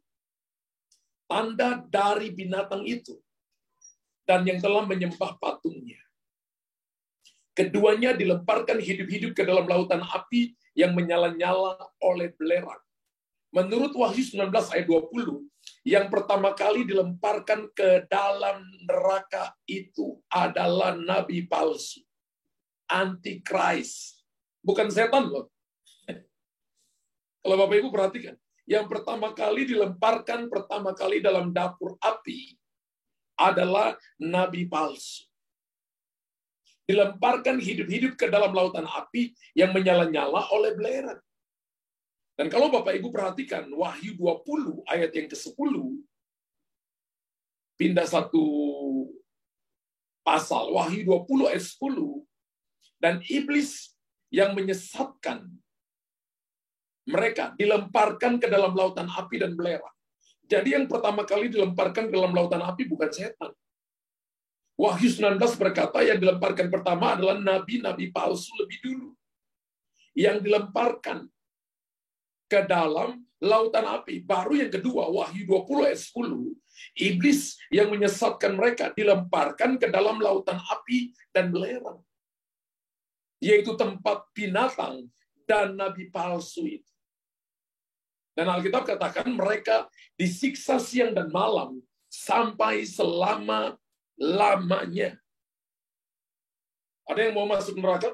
tanda dari binatang itu dan yang telah menyembah patungnya. Keduanya dilemparkan hidup-hidup ke dalam lautan api yang menyala-nyala oleh belerang. Menurut Wahyu 19 ayat 20, yang pertama kali dilemparkan ke dalam neraka itu adalah nabi palsu, antikris, bukan setan loh. Kalau Bapak Ibu perhatikan, yang pertama kali dilemparkan dalam dapur api adalah nabi palsu. Dilemparkan hidup-hidup ke dalam lautan api yang menyala-nyala oleh belerang. Dan kalau Bapak Ibu perhatikan Wahyu 20 ayat yang ke-10, pindah satu pasal, Wahyu 20 ayat 10, dan iblis yang menyesatkan mereka dilemparkan ke dalam lautan api dan belerang. Jadi yang pertama kali dilemparkan ke dalam lautan api bukan setan. Wahyu 19 berkata yang dilemparkan pertama adalah nabi-nabi palsu lebih dulu. Yang dilemparkan ke dalam lautan api. Baru yang kedua, Wahyu 20 ayat 10, iblis yang menyesatkan mereka dilemparkan ke dalam lautan api dan belerang. Yaitu tempat binatang dan nabi palsu itu. Dan Alkitab katakan mereka disiksa siang dan malam sampai selama-lamanya. Ada yang mau masuk neraka?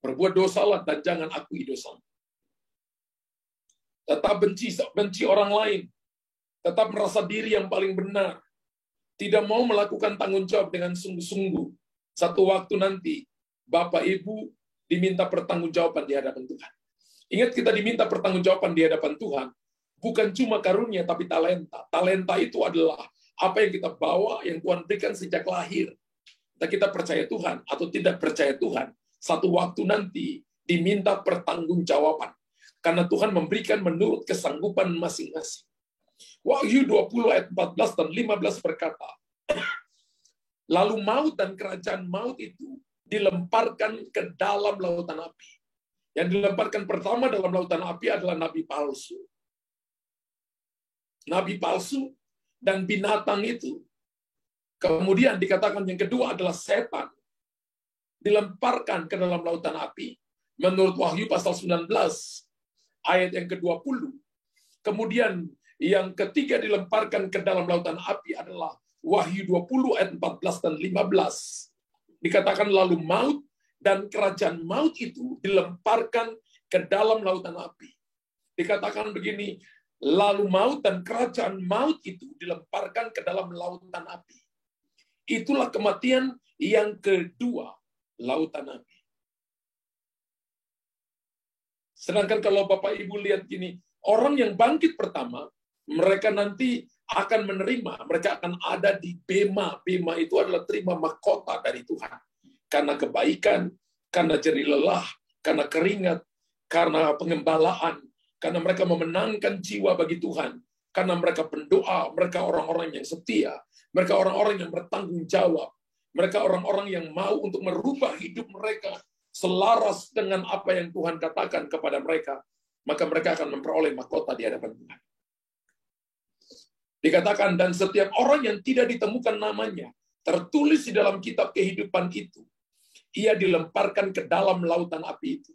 Berbuat dosalah dan jangan akui dosa. Tetap benci orang lain. Tetap merasa diri yang paling benar. Tidak mau melakukan tanggung jawab dengan sungguh-sungguh. Satu waktu nanti, Bapak Ibu diminta pertanggungjawaban di hadapan Tuhan. Ingat, kita diminta pertanggungjawaban di hadapan Tuhan, bukan cuma karunia, tapi talenta. Talenta itu adalah apa yang kita bawa, yang Tuhan berikan sejak lahir. Kita percaya Tuhan atau tidak percaya Tuhan, satu waktu nanti diminta pertanggungjawaban. Karena Tuhan memberikan menurut kesanggupan masing-masing. Wahyu 20 ayat 14 dan 15 berkata, lalu maut dan kerajaan maut itu dilemparkan ke dalam lautan api. Yang dilemparkan pertama dalam lautan api adalah nabi palsu. Nabi palsu dan binatang itu. Kemudian dikatakan yang kedua adalah setan. Dilemparkan ke dalam lautan api. Menurut Wahyu pasal 19, ayat yang ke-20. Kemudian yang ketiga dilemparkan ke dalam lautan api adalah Wahyu 20 ayat 14 dan 15. Dikatakan lalu maut dan kerajaan maut itu dilemparkan ke dalam lautan api. Dikatakan begini, lalu maut dan kerajaan maut itu dilemparkan ke dalam lautan api. Itulah kematian yang kedua, lautan api. Sedangkan kalau Bapak Ibu lihat gini, orang yang bangkit pertama, mereka nanti akan menerima, mereka akan ada di bema. Bema itu adalah terima mahkota dari Tuhan. Karena kebaikan, karena jerih lelah, karena keringat, karena pengembalaan, karena mereka memenangkan jiwa bagi Tuhan, karena mereka pendoa, mereka orang-orang yang setia, mereka orang-orang yang bertanggung jawab, mereka orang-orang yang mau untuk merubah hidup mereka selaras dengan apa yang Tuhan katakan kepada mereka, maka mereka akan memperoleh mahkota di hadapan Tuhan. Dikatakan, dan setiap orang yang tidak ditemukan namanya, tertulis di dalam kitab kehidupan itu, ia dilemparkan ke dalam lautan api itu.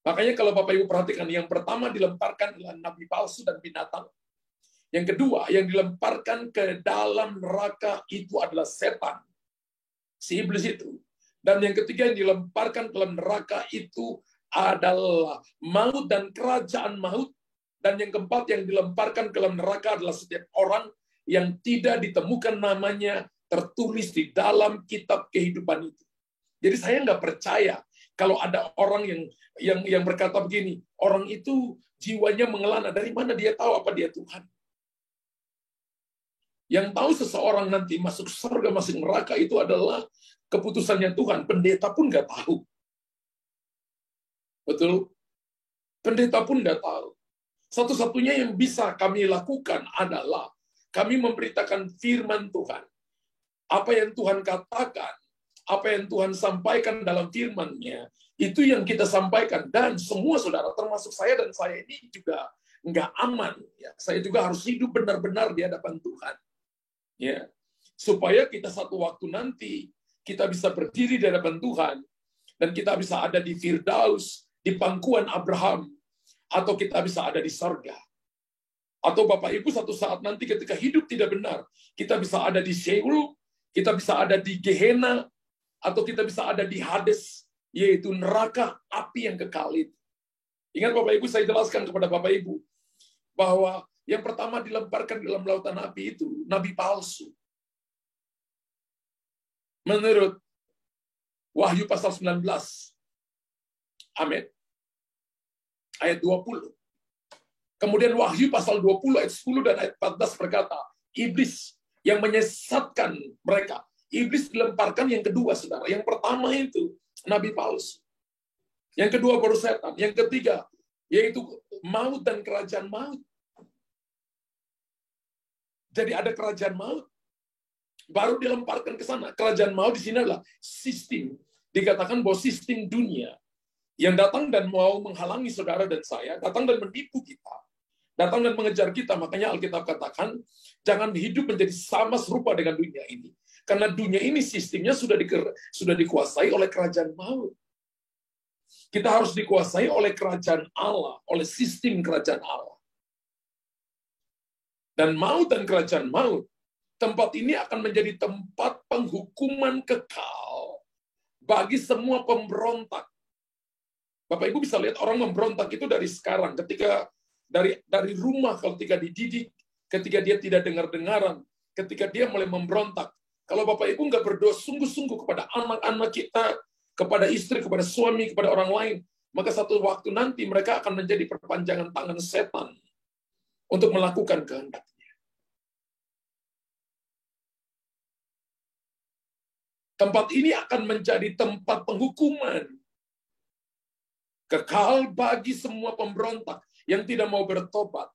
Makanya kalau Bapak Ibu perhatikan, yang pertama dilemparkan adalah nabi palsu dan binatang. Yang kedua, yang dilemparkan ke dalam neraka itu adalah setan, si iblis itu. Dan yang ketiga yang dilemparkan ke dalam neraka itu adalah maut dan kerajaan maut. Dan yang keempat yang dilemparkan ke dalam neraka adalah setiap orang yang tidak ditemukan namanya tertulis di dalam kitab kehidupan itu. Jadi saya nggak percaya Kalau ada orang yang berkata begini, orang itu jiwanya mengelana, dari mana dia tahu apa dia Tuhan? Yang tahu seseorang nanti masuk surga, masuk neraka itu adalah keputusannya Tuhan. Pendeta pun nggak tahu. Betul? Pendeta pun nggak tahu. Satu-satunya yang bisa kami lakukan adalah kami memberitakan firman Tuhan. Apa yang Tuhan katakan, apa yang Tuhan sampaikan dalam firman-Nya, itu yang kita sampaikan. Dan semua saudara, termasuk saya dan saya ini juga nggak aman. Ya. Saya juga harus hidup benar-benar di hadapan Tuhan. Ya. Supaya kita satu waktu nanti, kita bisa berdiri di hadapan Tuhan, dan kita bisa ada di Firdaus, di pangkuan Abraham, atau kita bisa ada di surga. Atau Bapak Ibu satu saat nanti ketika hidup tidak benar, kita bisa ada di Sheol, kita bisa ada di Gehenna, atau kita bisa ada di Hades, yaitu neraka api yang kekal itu. Ingat Bapak Ibu, saya jelaskan kepada Bapak Ibu, bahwa yang pertama dilemparkan dalam lautan api itu, nabi palsu. Menurut Wahyu pasal 19, amin, ayat 20. Kemudian Wahyu pasal 20 ayat 10 dan ayat 14 berkata, iblis yang menyesatkan mereka. Iblis dilemparkan yang kedua, saudara. Yang pertama itu nabi palsu. Yang kedua baru setan. Yang ketiga yaitu maut dan kerajaan maut. Jadi ada kerajaan maut. Baru dilemparkan ke sana. Kerajaan maut di sini adalah sistem. Dikatakan bahwa sistem dunia yang datang dan mau menghalangi saudara dan saya, datang dan menipu kita, datang dan mengejar kita. Makanya Alkitab katakan, jangan hidup menjadi sama serupa dengan dunia ini. Karena dunia ini sistemnya sudah dikuasai oleh kerajaan maut. Kita harus dikuasai oleh kerajaan Allah, oleh sistem kerajaan Allah. Dan maut dan kerajaan maut, tempat ini akan menjadi tempat penghukuman kekal bagi semua pemberontak. Bapak Ibu bisa lihat orang memberontak itu dari sekarang, ketika dari rumah, ketika dididik, ketika dia tidak dengar-dengaran, ketika dia mulai memberontak. Kalau Bapak Ibu nggak berdoa sungguh-sungguh kepada anak-anak kita, kepada istri, kepada suami, kepada orang lain, maka satu waktu nanti mereka akan menjadi perpanjangan tangan setan untuk melakukan kehendaknya. Tempat ini akan menjadi tempat penghukuman kekal bagi semua pemberontak yang tidak mau bertobat.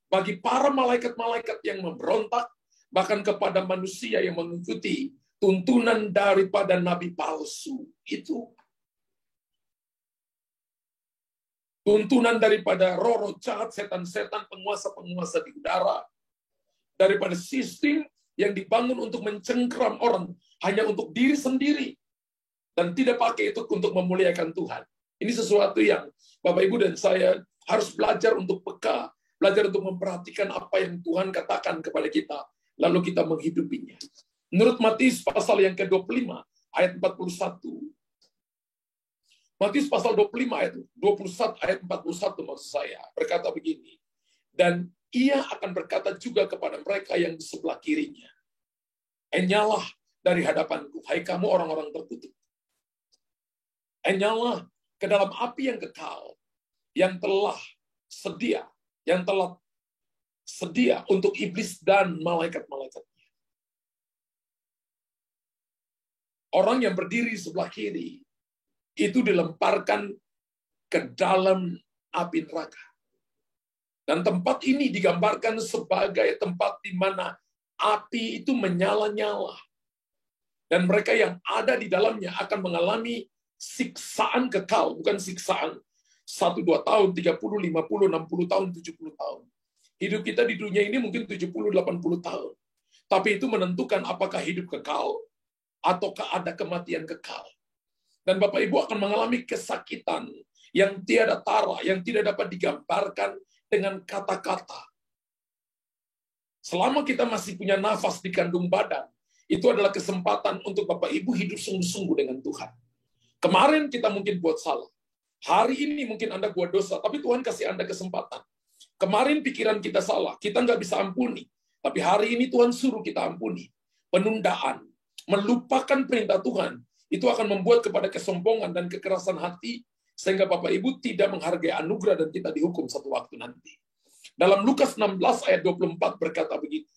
Bagi para malaikat-malaikat yang memberontak, bahkan kepada manusia yang mengikuti tuntunan daripada nabi palsu itu. Tuntunan daripada roh-roh jahat, setan-setan, penguasa-penguasa di udara. Daripada sistem yang dibangun untuk mencengkeram orang hanya untuk diri sendiri. Dan tidak pakai itu untuk memuliakan Tuhan. Ini sesuatu yang Bapak Ibu dan saya harus belajar untuk peka, belajar untuk memperhatikan apa yang Tuhan katakan kepada kita, lalu kita menghidupinya. Menurut Matius pasal yang ke-25 ayat 41. Matius pasal 25 ayat 21 ayat 41 maksud saya berkata begini. Dan ia akan berkata juga kepada mereka yang di sebelah kirinya. Enyalah dari hadapanku, hai kamu orang-orang terkutuk. Enyalah ke dalam api yang kekal, yang telah sedia untuk iblis dan malaikat-malaikatnya. Orang yang berdiri di sebelah kiri itu dilemparkan ke dalam api neraka. Dan tempat ini digambarkan sebagai tempat di mana api itu menyala-nyala. Dan mereka yang ada di dalamnya akan mengalami siksaan kekal, bukan siksaan 1-2 tahun, 30, 50, 60 tahun, 70 tahun. Hidup kita di dunia ini mungkin 70, 80 tahun. Tapi itu menentukan apakah hidup kekal ataukah ada kematian kekal. Dan Bapak Ibu akan mengalami kesakitan yang tiada tara, yang tidak dapat digambarkan dengan kata-kata. Selama kita masih punya nafas di kandung badan, itu adalah kesempatan untuk Bapak Ibu hidup sungguh-sungguh dengan Tuhan. Kemarin kita mungkin buat salah. Hari ini mungkin Anda buat dosa, tapi Tuhan kasih Anda kesempatan. Kemarin pikiran kita salah, kita nggak bisa ampuni. Tapi hari ini Tuhan suruh kita ampuni. Penundaan, melupakan perintah Tuhan, itu akan membuat kepada kesombongan dan kekerasan hati, sehingga Bapak Ibu tidak menghargai anugerah dan kita dihukum satu waktu nanti. Dalam Lukas 16 ayat 24 berkata begitu.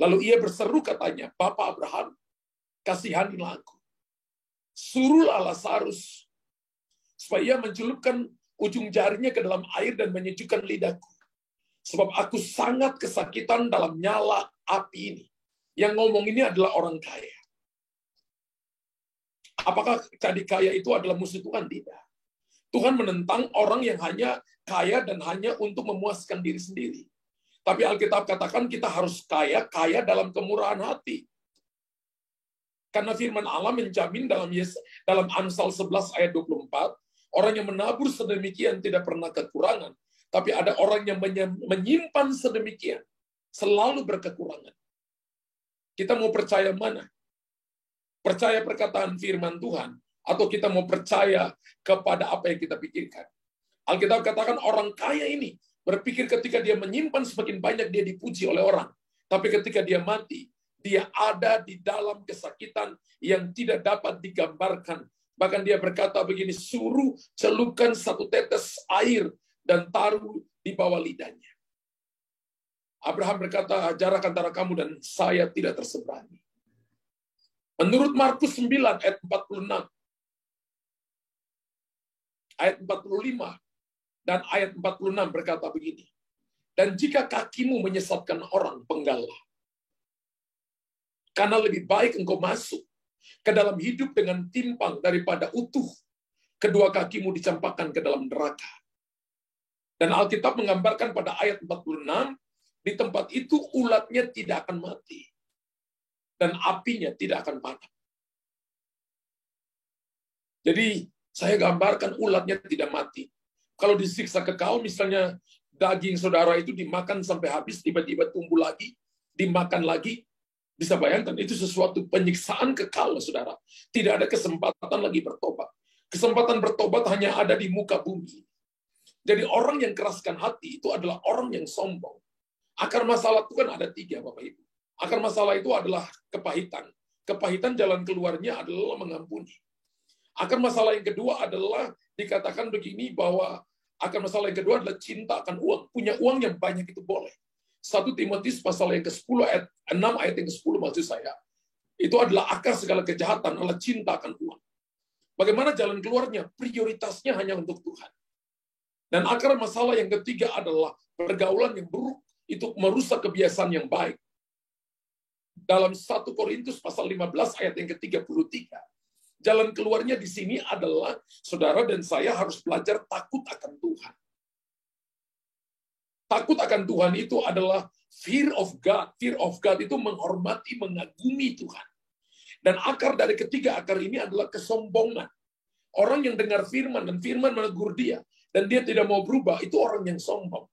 Lalu ia berseru katanya, Bapak Abraham, kasihanilah aku. Suruhlah Lazarus supaya ia mencelupkan ujung jarinya ke dalam air dan menyejukkan lidahku. Sebab aku sangat kesakitan dalam nyala api ini. Yang ngomong ini adalah orang kaya. Apakah jadi kaya itu adalah musuh Tuhan? Tidak. Tuhan menentang orang yang hanya kaya dan hanya untuk memuaskan diri sendiri. Tapi Alkitab katakan kita harus kaya dalam kemurahan hati. Karena firman Allah menjamin dalam Amsal 11 ayat 24, orang yang menabur sedemikian tidak pernah kekurangan. Tapi ada orang yang menyimpan sedemikian, selalu berkekurangan. Kita mau percaya mana? Percaya perkataan firman Tuhan, atau kita mau percaya kepada apa yang kita pikirkan? Alkitab katakan orang kaya ini berpikir ketika dia menyimpan semakin banyak dia dipuji oleh orang. Tapi ketika dia mati, dia ada di dalam kesakitan yang tidak dapat digambarkan. Bahkan dia berkata begini, suruh celupkan satu tetes air dan taruh di bawah lidahnya. Abraham berkata, jarak antara kamu dan saya tidak terseberani. Menurut Markus 9 ayat 46, ayat 45, dan ayat 46 berkata begini, dan jika kakimu menyesatkan orang, penggallah. Karena lebih baik engkau masuk ke dalam hidup dengan timpang daripada utuh kedua kakimu dicampakkan ke dalam neraka. Dan Alkitab menggambarkan pada ayat 46, di tempat itu ulatnya tidak akan mati. Dan apinya tidak akan padam. Jadi saya gambarkan ulatnya tidak mati. Kalau disiksa kekal, misalnya daging saudara itu dimakan sampai habis, tiba-tiba tumbuh lagi, dimakan lagi, bisa bayangkan itu sesuatu penyiksaan kekal, saudara. Tidak ada kesempatan lagi bertobat. Kesempatan bertobat hanya ada di muka bumi. Jadi orang yang keraskan hati itu adalah orang yang sombong. Akar masalah itu kan ada 3, Bapak Ibu. Akar masalah itu adalah kepahitan. Kepahitan jalan keluarnya adalah mengampuni. Akar masalah yang kedua adalah dikatakan begini bahwa akar masalah yang kedua adalah cinta akan uang. Punya uang yang banyak itu boleh. 1 Timotius pasal yang ke-10 ayat 6 ayat yang ke-10 maksud saya. Itu adalah akar segala kejahatan, adalah cinta akan uang. Bagaimana jalan keluarnya? Prioritasnya hanya untuk Tuhan. Dan akar masalah yang ketiga adalah pergaulan yang buruk, itu merusak kebiasaan yang baik. Dalam 1 Korintus pasal 15 ayat yang ke-33. Jalan keluarnya di sini adalah saudara dan saya harus belajar takut akan Tuhan. Takut akan Tuhan itu adalah fear of God. Fear of God itu menghormati, mengagumi Tuhan. Dan akar dari ketiga akar ini adalah kesombongan. Orang yang dengar firman dan firman menegur dia dan dia tidak mau berubah, itu orang yang sombong.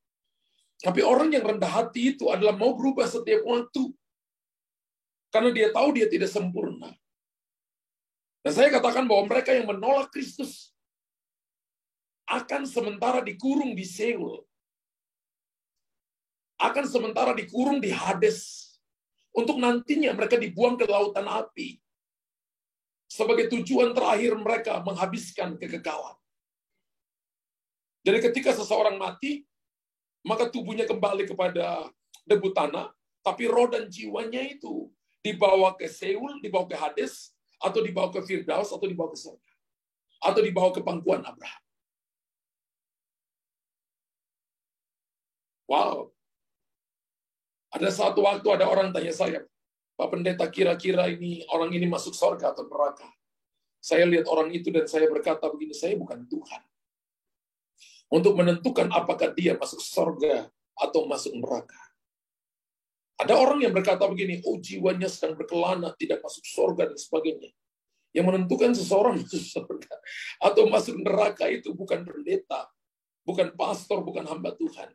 Tapi orang yang rendah hati itu adalah mau berubah setiap waktu. Karena dia tahu dia tidak sempurna. Dan saya katakan bahwa mereka yang menolak Kristus akan sementara dikurung di Seol. Akan sementara dikurung di Hades. Untuk nantinya mereka dibuang ke lautan api. Sebagai tujuan terakhir mereka menghabiskan kekekalan. Jadi ketika seseorang mati, maka tubuhnya kembali kepada debu tanah, tapi roh dan jiwanya itu dibawa ke Seol, dibawa ke Hades, atau dibawa ke Firdaus, atau dibawa ke surga, atau dibawa ke pangkuan Abraham. Wow. Ada satu waktu ada orang tanya saya, Pak Pendeta, kira-kira ini orang ini masuk surga atau neraka? Saya lihat orang itu dan saya berkata begini, saya bukan Tuhan. Untuk menentukan apakah dia masuk surga atau masuk neraka. Ada orang yang berkata begini, oh jiwanya sedang berkelana, tidak masuk surga dan sebagainya. Yang menentukan seseorang masuk surga atau masuk neraka itu bukan pendeta, bukan pastor, bukan hamba Tuhan.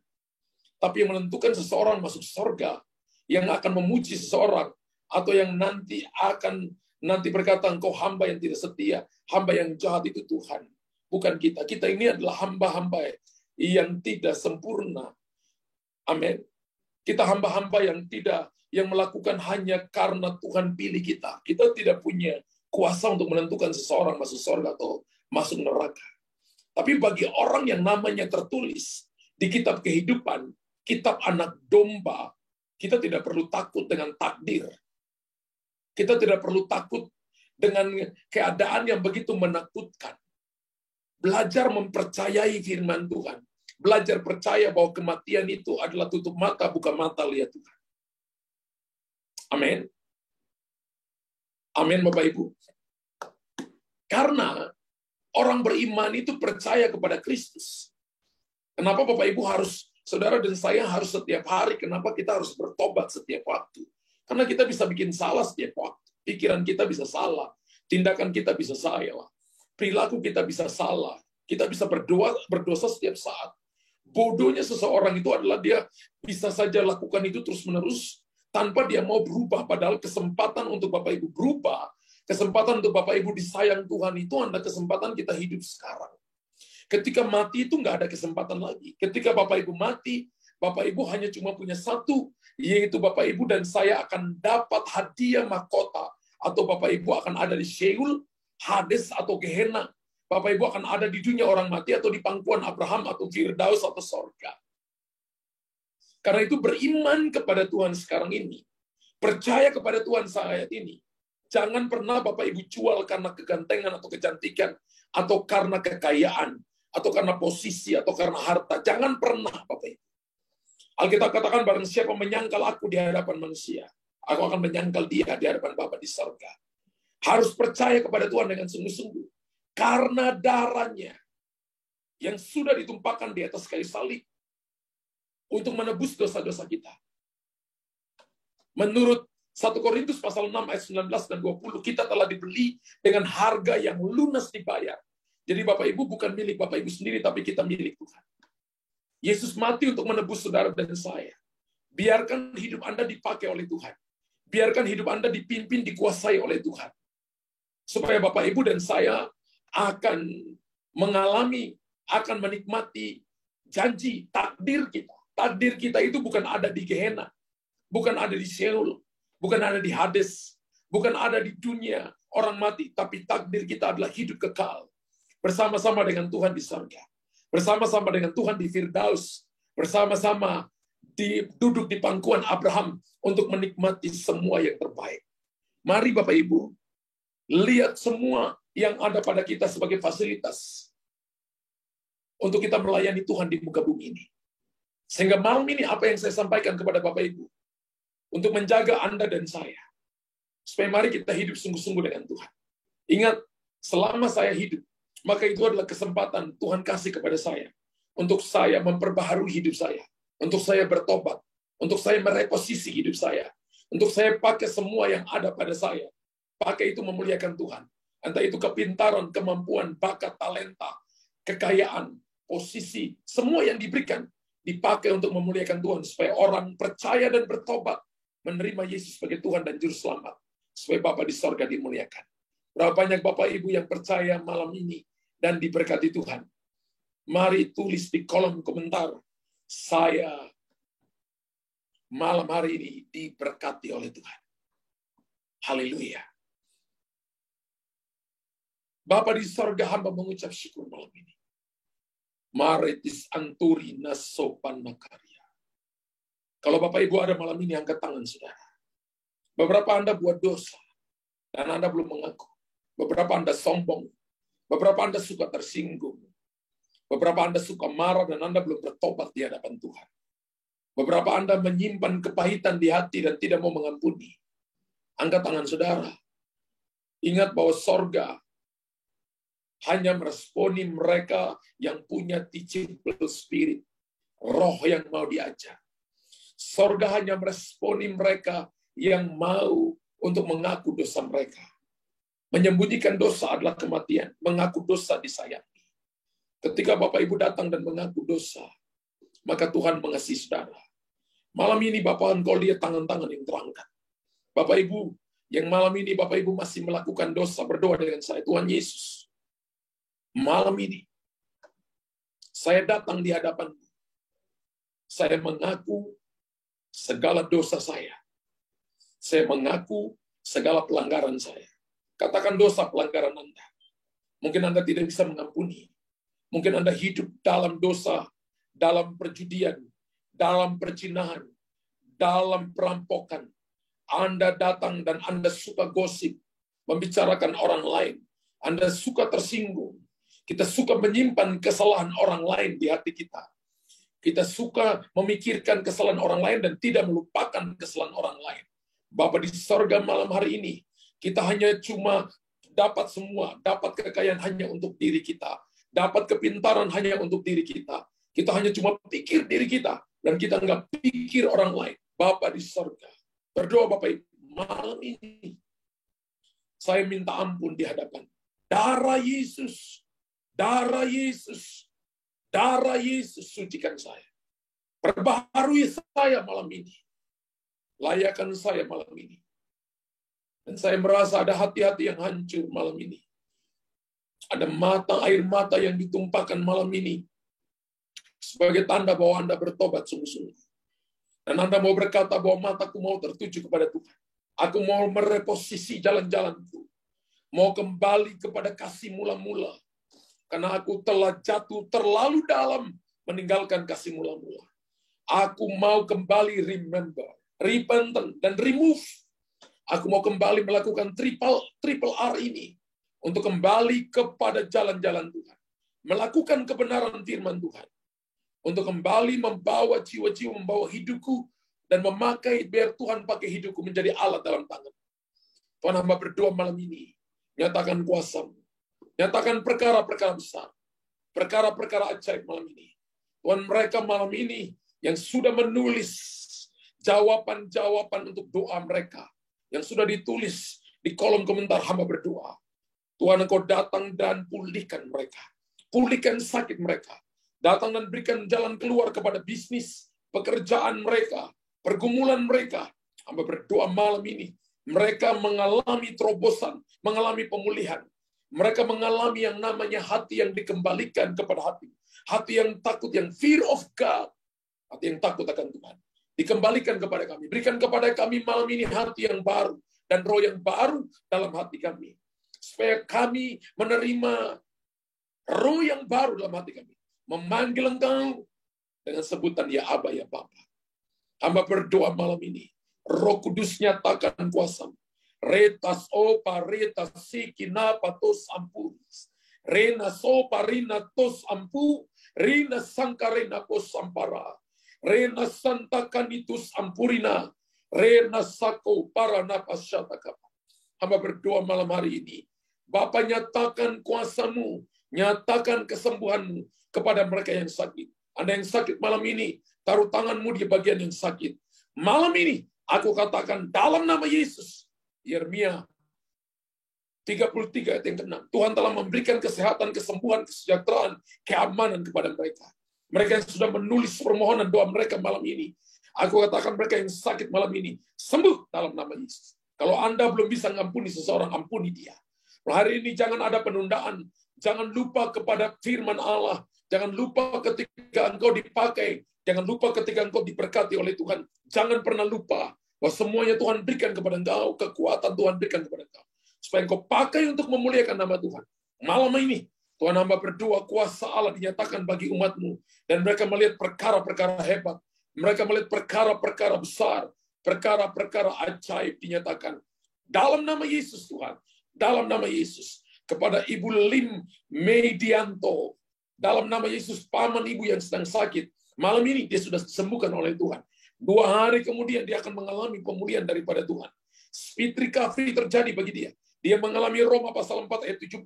Tapi yang menentukan seseorang masuk surga, yang akan memuji seseorang, atau yang nanti berkata, engkau hamba yang tidak setia, hamba yang jahat itu Tuhan. Bukan kita. Kita ini adalah hamba-hamba yang tidak sempurna. Amin. Kita hamba-hamba yang melakukan hanya karena Tuhan pilih kita. Kita tidak punya kuasa untuk menentukan seseorang masuk surga atau masuk neraka. Tapi bagi orang yang namanya tertulis di kitab kehidupan, kitab anak domba, kita tidak perlu takut dengan takdir. Kita tidak perlu takut dengan keadaan yang begitu menakutkan. Belajar mempercayai firman Tuhan. Belajar percaya bahwa kematian itu adalah tutup mata, bukan mata lihat Tuhan. Amin. Amin, Bapak Ibu. Karena orang beriman itu percaya kepada Kristus. Kenapa Bapak Ibu harus, saudara dan saya harus setiap hari, kenapa kita harus bertobat setiap waktu? Karena kita bisa bikin salah setiap waktu. Pikiran kita bisa salah. Tindakan kita bisa salah. Perilaku kita bisa salah. Kita bisa berdosa setiap saat. Bodohnya seseorang itu adalah dia bisa saja lakukan itu terus-menerus tanpa dia mau berubah. Padahal kesempatan untuk Bapak Ibu berubah, kesempatan untuk Bapak Ibu disayang Tuhan itu adalah kesempatan kita hidup sekarang. Ketika mati itu nggak ada kesempatan lagi. Ketika Bapak Ibu mati, Bapak Ibu hanya cuma punya satu, yaitu Bapak Ibu dan saya akan dapat hadiah mahkota, atau Bapak Ibu akan ada di Sheol, Hades, atau Gehenna. Bapak Ibu akan ada di dunia orang mati, atau di pangkuan Abraham, atau Firdaus, atau sorga. Karena itu beriman kepada Tuhan sekarang ini, percaya kepada Tuhan saat ini. Jangan pernah Bapak Ibu jual karena kegantengan atau kecantikan, atau karena kekayaan, atau karena posisi, atau karena harta. Jangan pernah Bapak Ibu. Alkitab katakan, barang siapa menyangkal aku di hadapan manusia, aku akan menyangkal dia di hadapan Bapa di surga. Harus percaya kepada Tuhan dengan sungguh-sungguh. Karena darahnya yang sudah ditumpahkan di atas kayu salib untuk menebus dosa-dosa kita. Menurut 1 Korintus pasal 6 ayat 19 dan 20, kita telah dibeli dengan harga yang lunas dibayar. Jadi Bapak Ibu bukan milik Bapak Ibu sendiri, tapi kita milik Tuhan. Yesus mati untuk menebus saudara dan saya. Biarkan hidup Anda dipakai oleh Tuhan. Biarkan hidup Anda dipimpin, dikuasai oleh Tuhan. Supaya Bapak Ibu dan saya akan mengalami, akan menikmati janji, takdir kita. Takdir kita itu bukan ada di Gehenna, bukan ada di Sheol, bukan ada di Hades, bukan ada di dunia orang mati, tapi takdir kita adalah hidup kekal bersama-sama dengan Tuhan di surga. Bersama-sama dengan Tuhan di Firdaus, bersama-sama duduk di pangkuan Abraham untuk menikmati semua yang terbaik. Mari Bapak Ibu, lihat semua yang ada pada kita sebagai fasilitas untuk kita melayani Tuhan di muka bumi ini. Sehingga malam ini apa yang saya sampaikan kepada Bapak Ibu, untuk menjaga Anda dan saya, supaya mari kita hidup sungguh-sungguh dengan Tuhan. Ingat, selama saya hidup, maka itu adalah kesempatan Tuhan kasih kepada saya untuk saya memperbaharui hidup saya, untuk saya bertobat, untuk saya mereposisi hidup saya, untuk saya pakai semua yang ada pada saya. Pakai itu memuliakan Tuhan. Entah itu kepintaran, kemampuan, bakat, talenta, kekayaan, posisi, semua yang diberikan dipakai untuk memuliakan Tuhan supaya orang percaya dan bertobat, menerima Yesus sebagai Tuhan dan Juru Selamat, supaya Bapa di sorga dimuliakan. Berapa banyak Bapak Ibu yang percaya malam ini dan diberkati Tuhan? Mari tulis di kolom komentar, saya malam hari ini diberkati oleh Tuhan. Haleluya. Bapa di sorga, hamba mengucap syukur malam ini. Maritis anturi nasopan makarya. Kalau Bapak Ibu ada malam ini, angkat tangan saudara. Beberapa Anda buat dosa, dan Anda belum mengaku. Beberapa Anda sombong. Beberapa Anda suka tersinggung. Beberapa Anda suka marah dan Anda belum bertobat di hadapan Tuhan. Beberapa Anda menyimpan kepahitan di hati dan tidak mau mengampuni. Angkat tangan saudara. Ingat bahwa sorga hanya meresponi mereka yang punya teachable spirit. Roh yang mau diajar. Sorga hanya meresponi mereka yang mau untuk mengaku dosa mereka. Menyembunyikan dosa adalah kematian. Mengaku dosa disayangi. Ketika Bapak Ibu datang dan mengaku dosa, maka Tuhan mengasihi saudara. Malam ini Bapak engkau lihat tangan-tangan yang terangkat. Bapak Ibu, yang malam ini Bapak Ibu masih melakukan dosa, berdoa dengan saya. Tuhan Yesus, malam ini, saya datang di hadapan-Mu. Saya mengaku segala dosa saya. Saya mengaku segala pelanggaran saya. Katakan dosa pelanggaran Anda. Mungkin Anda tidak bisa mengampuni. Mungkin Anda hidup dalam dosa, dalam perjudian, dalam perzinahan, dalam perampokan. Anda datang dan Anda suka gosip, membicarakan orang lain. Anda suka tersinggung. Kita suka menyimpan kesalahan orang lain di hati kita. Kita suka memikirkan kesalahan orang lain dan tidak melupakan kesalahan orang lain. Bapa di sorga, malam hari ini, kita hanya cuma dapat semua, dapat kekayaan hanya untuk diri kita. Dapat kepintaran hanya untuk diri kita. Kita hanya cuma pikir diri kita, dan kita nggak pikir orang lain. Bapa di sorga, berdoa Bapak Ibu, malam ini, saya minta ampun di hadapan. Darah Yesus, darah Yesus, darah Yesus, sucikan saya. Perbaharui saya malam ini. Layakan saya malam ini. Dan saya merasa ada hati-hati yang hancur malam ini. Ada air mata yang ditumpahkan malam ini. Sebagai tanda bahwa Anda bertobat sungguh-sungguh. Dan Anda mau berkata bahwa mataku mau tertuju kepada Tuhan. Aku mau mereposisi jalan-jalanku. Mau kembali kepada kasih mula-mula. Karena aku telah jatuh terlalu dalam meninggalkan kasih mula-mula. Aku mau kembali remember, repentant, dan remove. Aku mau kembali melakukan triple R ini. Untuk kembali kepada jalan-jalan Tuhan. Melakukan kebenaran firman Tuhan. Untuk kembali membawa jiwa-jiwa, membawa hidupku, dan memakai biar Tuhan pakai hidupku menjadi alat dalam tangan. Tuhan, hamba berdoa malam ini. Nyatakan kuasa-Mu. Nyatakan perkara-perkara besar. Perkara-perkara ajaib malam ini. Tuhan, mereka malam ini yang sudah menulis jawaban-jawaban untuk doa mereka. Yang sudah ditulis di kolom komentar hamba berdoa. Tuhan, Engkau datang dan pulihkan mereka. Pulihkan sakit mereka. Datang dan berikan jalan keluar kepada bisnis, pekerjaan mereka, pergumulan mereka. Hamba berdoa malam ini. Mereka mengalami terobosan, mengalami pemulihan. Mereka mengalami yang namanya hati yang dikembalikan kepada hati. Hati yang takut, yang fear of God. Hati yang takut akan Tuhan. Dikembalikan kepada kami. Berikan kepada kami malam ini hati yang baru. Dan roh yang baru dalam hati kami. Supaya kami menerima roh yang baru dalam hati kami. Memanggil Engkau dengan sebutan ya Aba, ya Bapa. Hamba berdoa malam ini. Roh Kudus nyatakan kuasa-Mu. Retas opa retas sikina patos ampuris. Rena sopa rina tos ampu. Rina sangkarena pos ampara. Rena santakan itus ampurina. Rena sako para napas syatakapa. Hamba berdoa malam hari ini. Bapa, nyatakan kuasa-Mu. Nyatakan kesembuhan-Mu kepada mereka yang sakit. Anda yang sakit malam ini, taruh tangan-Mu di bagian yang sakit. Malam ini, aku katakan dalam nama Yesus. Yeremia 33 ayat yang ke-6. Tuhan telah memberikan kesehatan, kesembuhan, kesejahteraan, keamanan kepada mereka. Mereka yang sudah menulis permohonan doa mereka malam ini. Aku katakan mereka yang sakit malam ini, sembuh dalam nama Yesus. Kalau Anda belum bisa mengampuni seseorang, ampuni dia. Hari ini jangan ada penundaan. Jangan lupa kepada firman Allah. Jangan lupa ketika engkau dipakai. Jangan lupa ketika engkau diberkati oleh Tuhan. Jangan pernah lupa bahwa semuanya Tuhan berikan kepada engkau. Kekuatan Tuhan berikan kepada engkau. Supaya engkau pakai untuk memuliakan nama Tuhan. Malam ini, Tuhan hamba berdoa kuasa Allah dinyatakan bagi umat-Mu. Dan mereka melihat perkara-perkara hebat. Mereka melihat perkara-perkara besar. Perkara-perkara ajaib dinyatakan. Dalam nama Yesus Tuhan. Dalam nama Yesus. Kepada Ibu Lim Medianto. Dalam nama Yesus, paman ibu yang sedang sakit. Malam ini dia sudah disembuhkan oleh Tuhan. 2 hari kemudian dia akan mengalami pemulihan daripada Tuhan. Speed recovery terjadi bagi dia. Dia mengalami Roma pasal 4 ayat 17.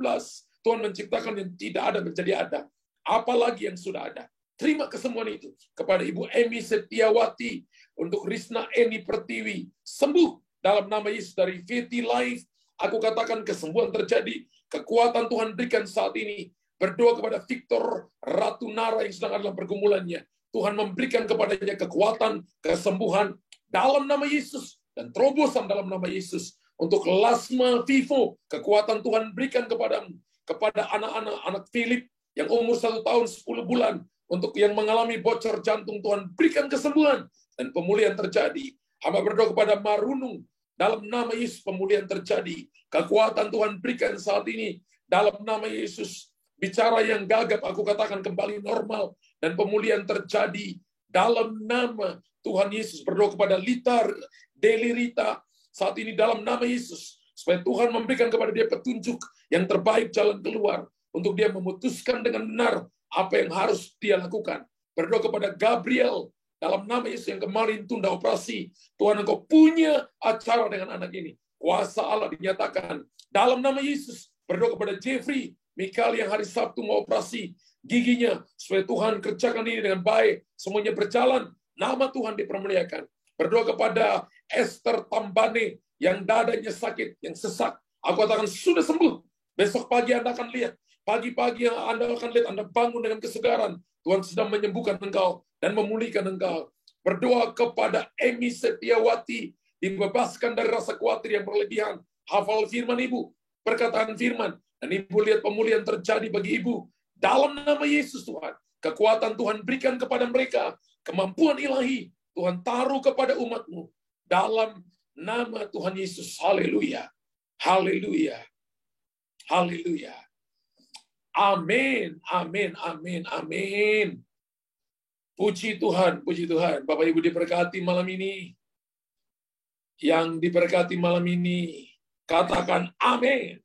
Tuhan menciptakan yang tidak ada menjadi ada. Apalagi yang sudah ada. Terima kesembuhan itu. Kepada Ibu Emi Setiawati. Untuk Risna Eni Pertiwi. Sembuh dalam nama Yesus dari VT Life. Aku katakan kesembuhan terjadi. Kekuatan Tuhan berikan saat ini. Berdoa kepada Victor Ratu Nara yang sedang dalam pergumulannya. Tuhan memberikan kepadanya kekuatan, kesembuhan dalam nama Yesus. Dan terobosan dalam nama Yesus. Untuk Lasma Vivo, kekuatan Tuhan berikan kepadamu. Kepada anak-anak, anak Philip yang umur 1 tahun 10 bulan. Untuk yang mengalami bocor jantung, Tuhan berikan kesembuhan. Dan pemulihan terjadi. Hamba berdoa kepada Marunung. Dalam nama Yesus pemulihan terjadi. Kekuatan Tuhan berikan saat ini. Dalam nama Yesus. Bicara yang gagap aku katakan kembali normal. Dan pemulihan terjadi. Dalam nama Tuhan Yesus. Berdoa kepada Litar, Delirita. Saat ini dalam nama Yesus. Supaya Tuhan memberikan kepada dia petunjuk yang terbaik jalan keluar. Untuk dia memutuskan dengan benar apa yang harus dia lakukan. Berdoa kepada Gabriel. Dalam nama Yesus yang kemarin tunda operasi. Tuhan engkau punya acara dengan anak ini. Kuasa Allah dinyatakan. Dalam nama Yesus. Berdoa kepada Jeffrey. Mikal yang hari Sabtu mau operasi giginya. Supaya Tuhan kerjakan ini dengan baik. Semuanya berjalan. Nama Tuhan dipermuliakan. Berdoa kepada Esther Tambane. Yang dadanya sakit. Yang sesak. Aku katakan sudah sembuh. Besok pagi Anda akan lihat. Pagi-pagi yang Anda akan lihat. Anda bangun dengan kesegaran. Tuhan sedang menyembuhkan engkau. Dan memulihkan engkau. Berdoa kepada Emi Setiawati. Dibebaskan dari rasa khawatir yang berlebihan. Hafal firman Ibu. Perkataan firman. Dan Ibu lihat pemulihan terjadi bagi Ibu. Dalam nama Yesus Tuhan. Kekuatan Tuhan berikan kepada mereka. Kemampuan ilahi. Tuhan taruh kepada umat-Mu. Dalam nama Tuhan Yesus. Haleluya. Haleluya. Haleluya. Amin. Amin. Amin. Amin. Puji Tuhan, puji Tuhan. Bapak Ibu diberkati malam ini. Yang diberkati malam ini, katakan amin.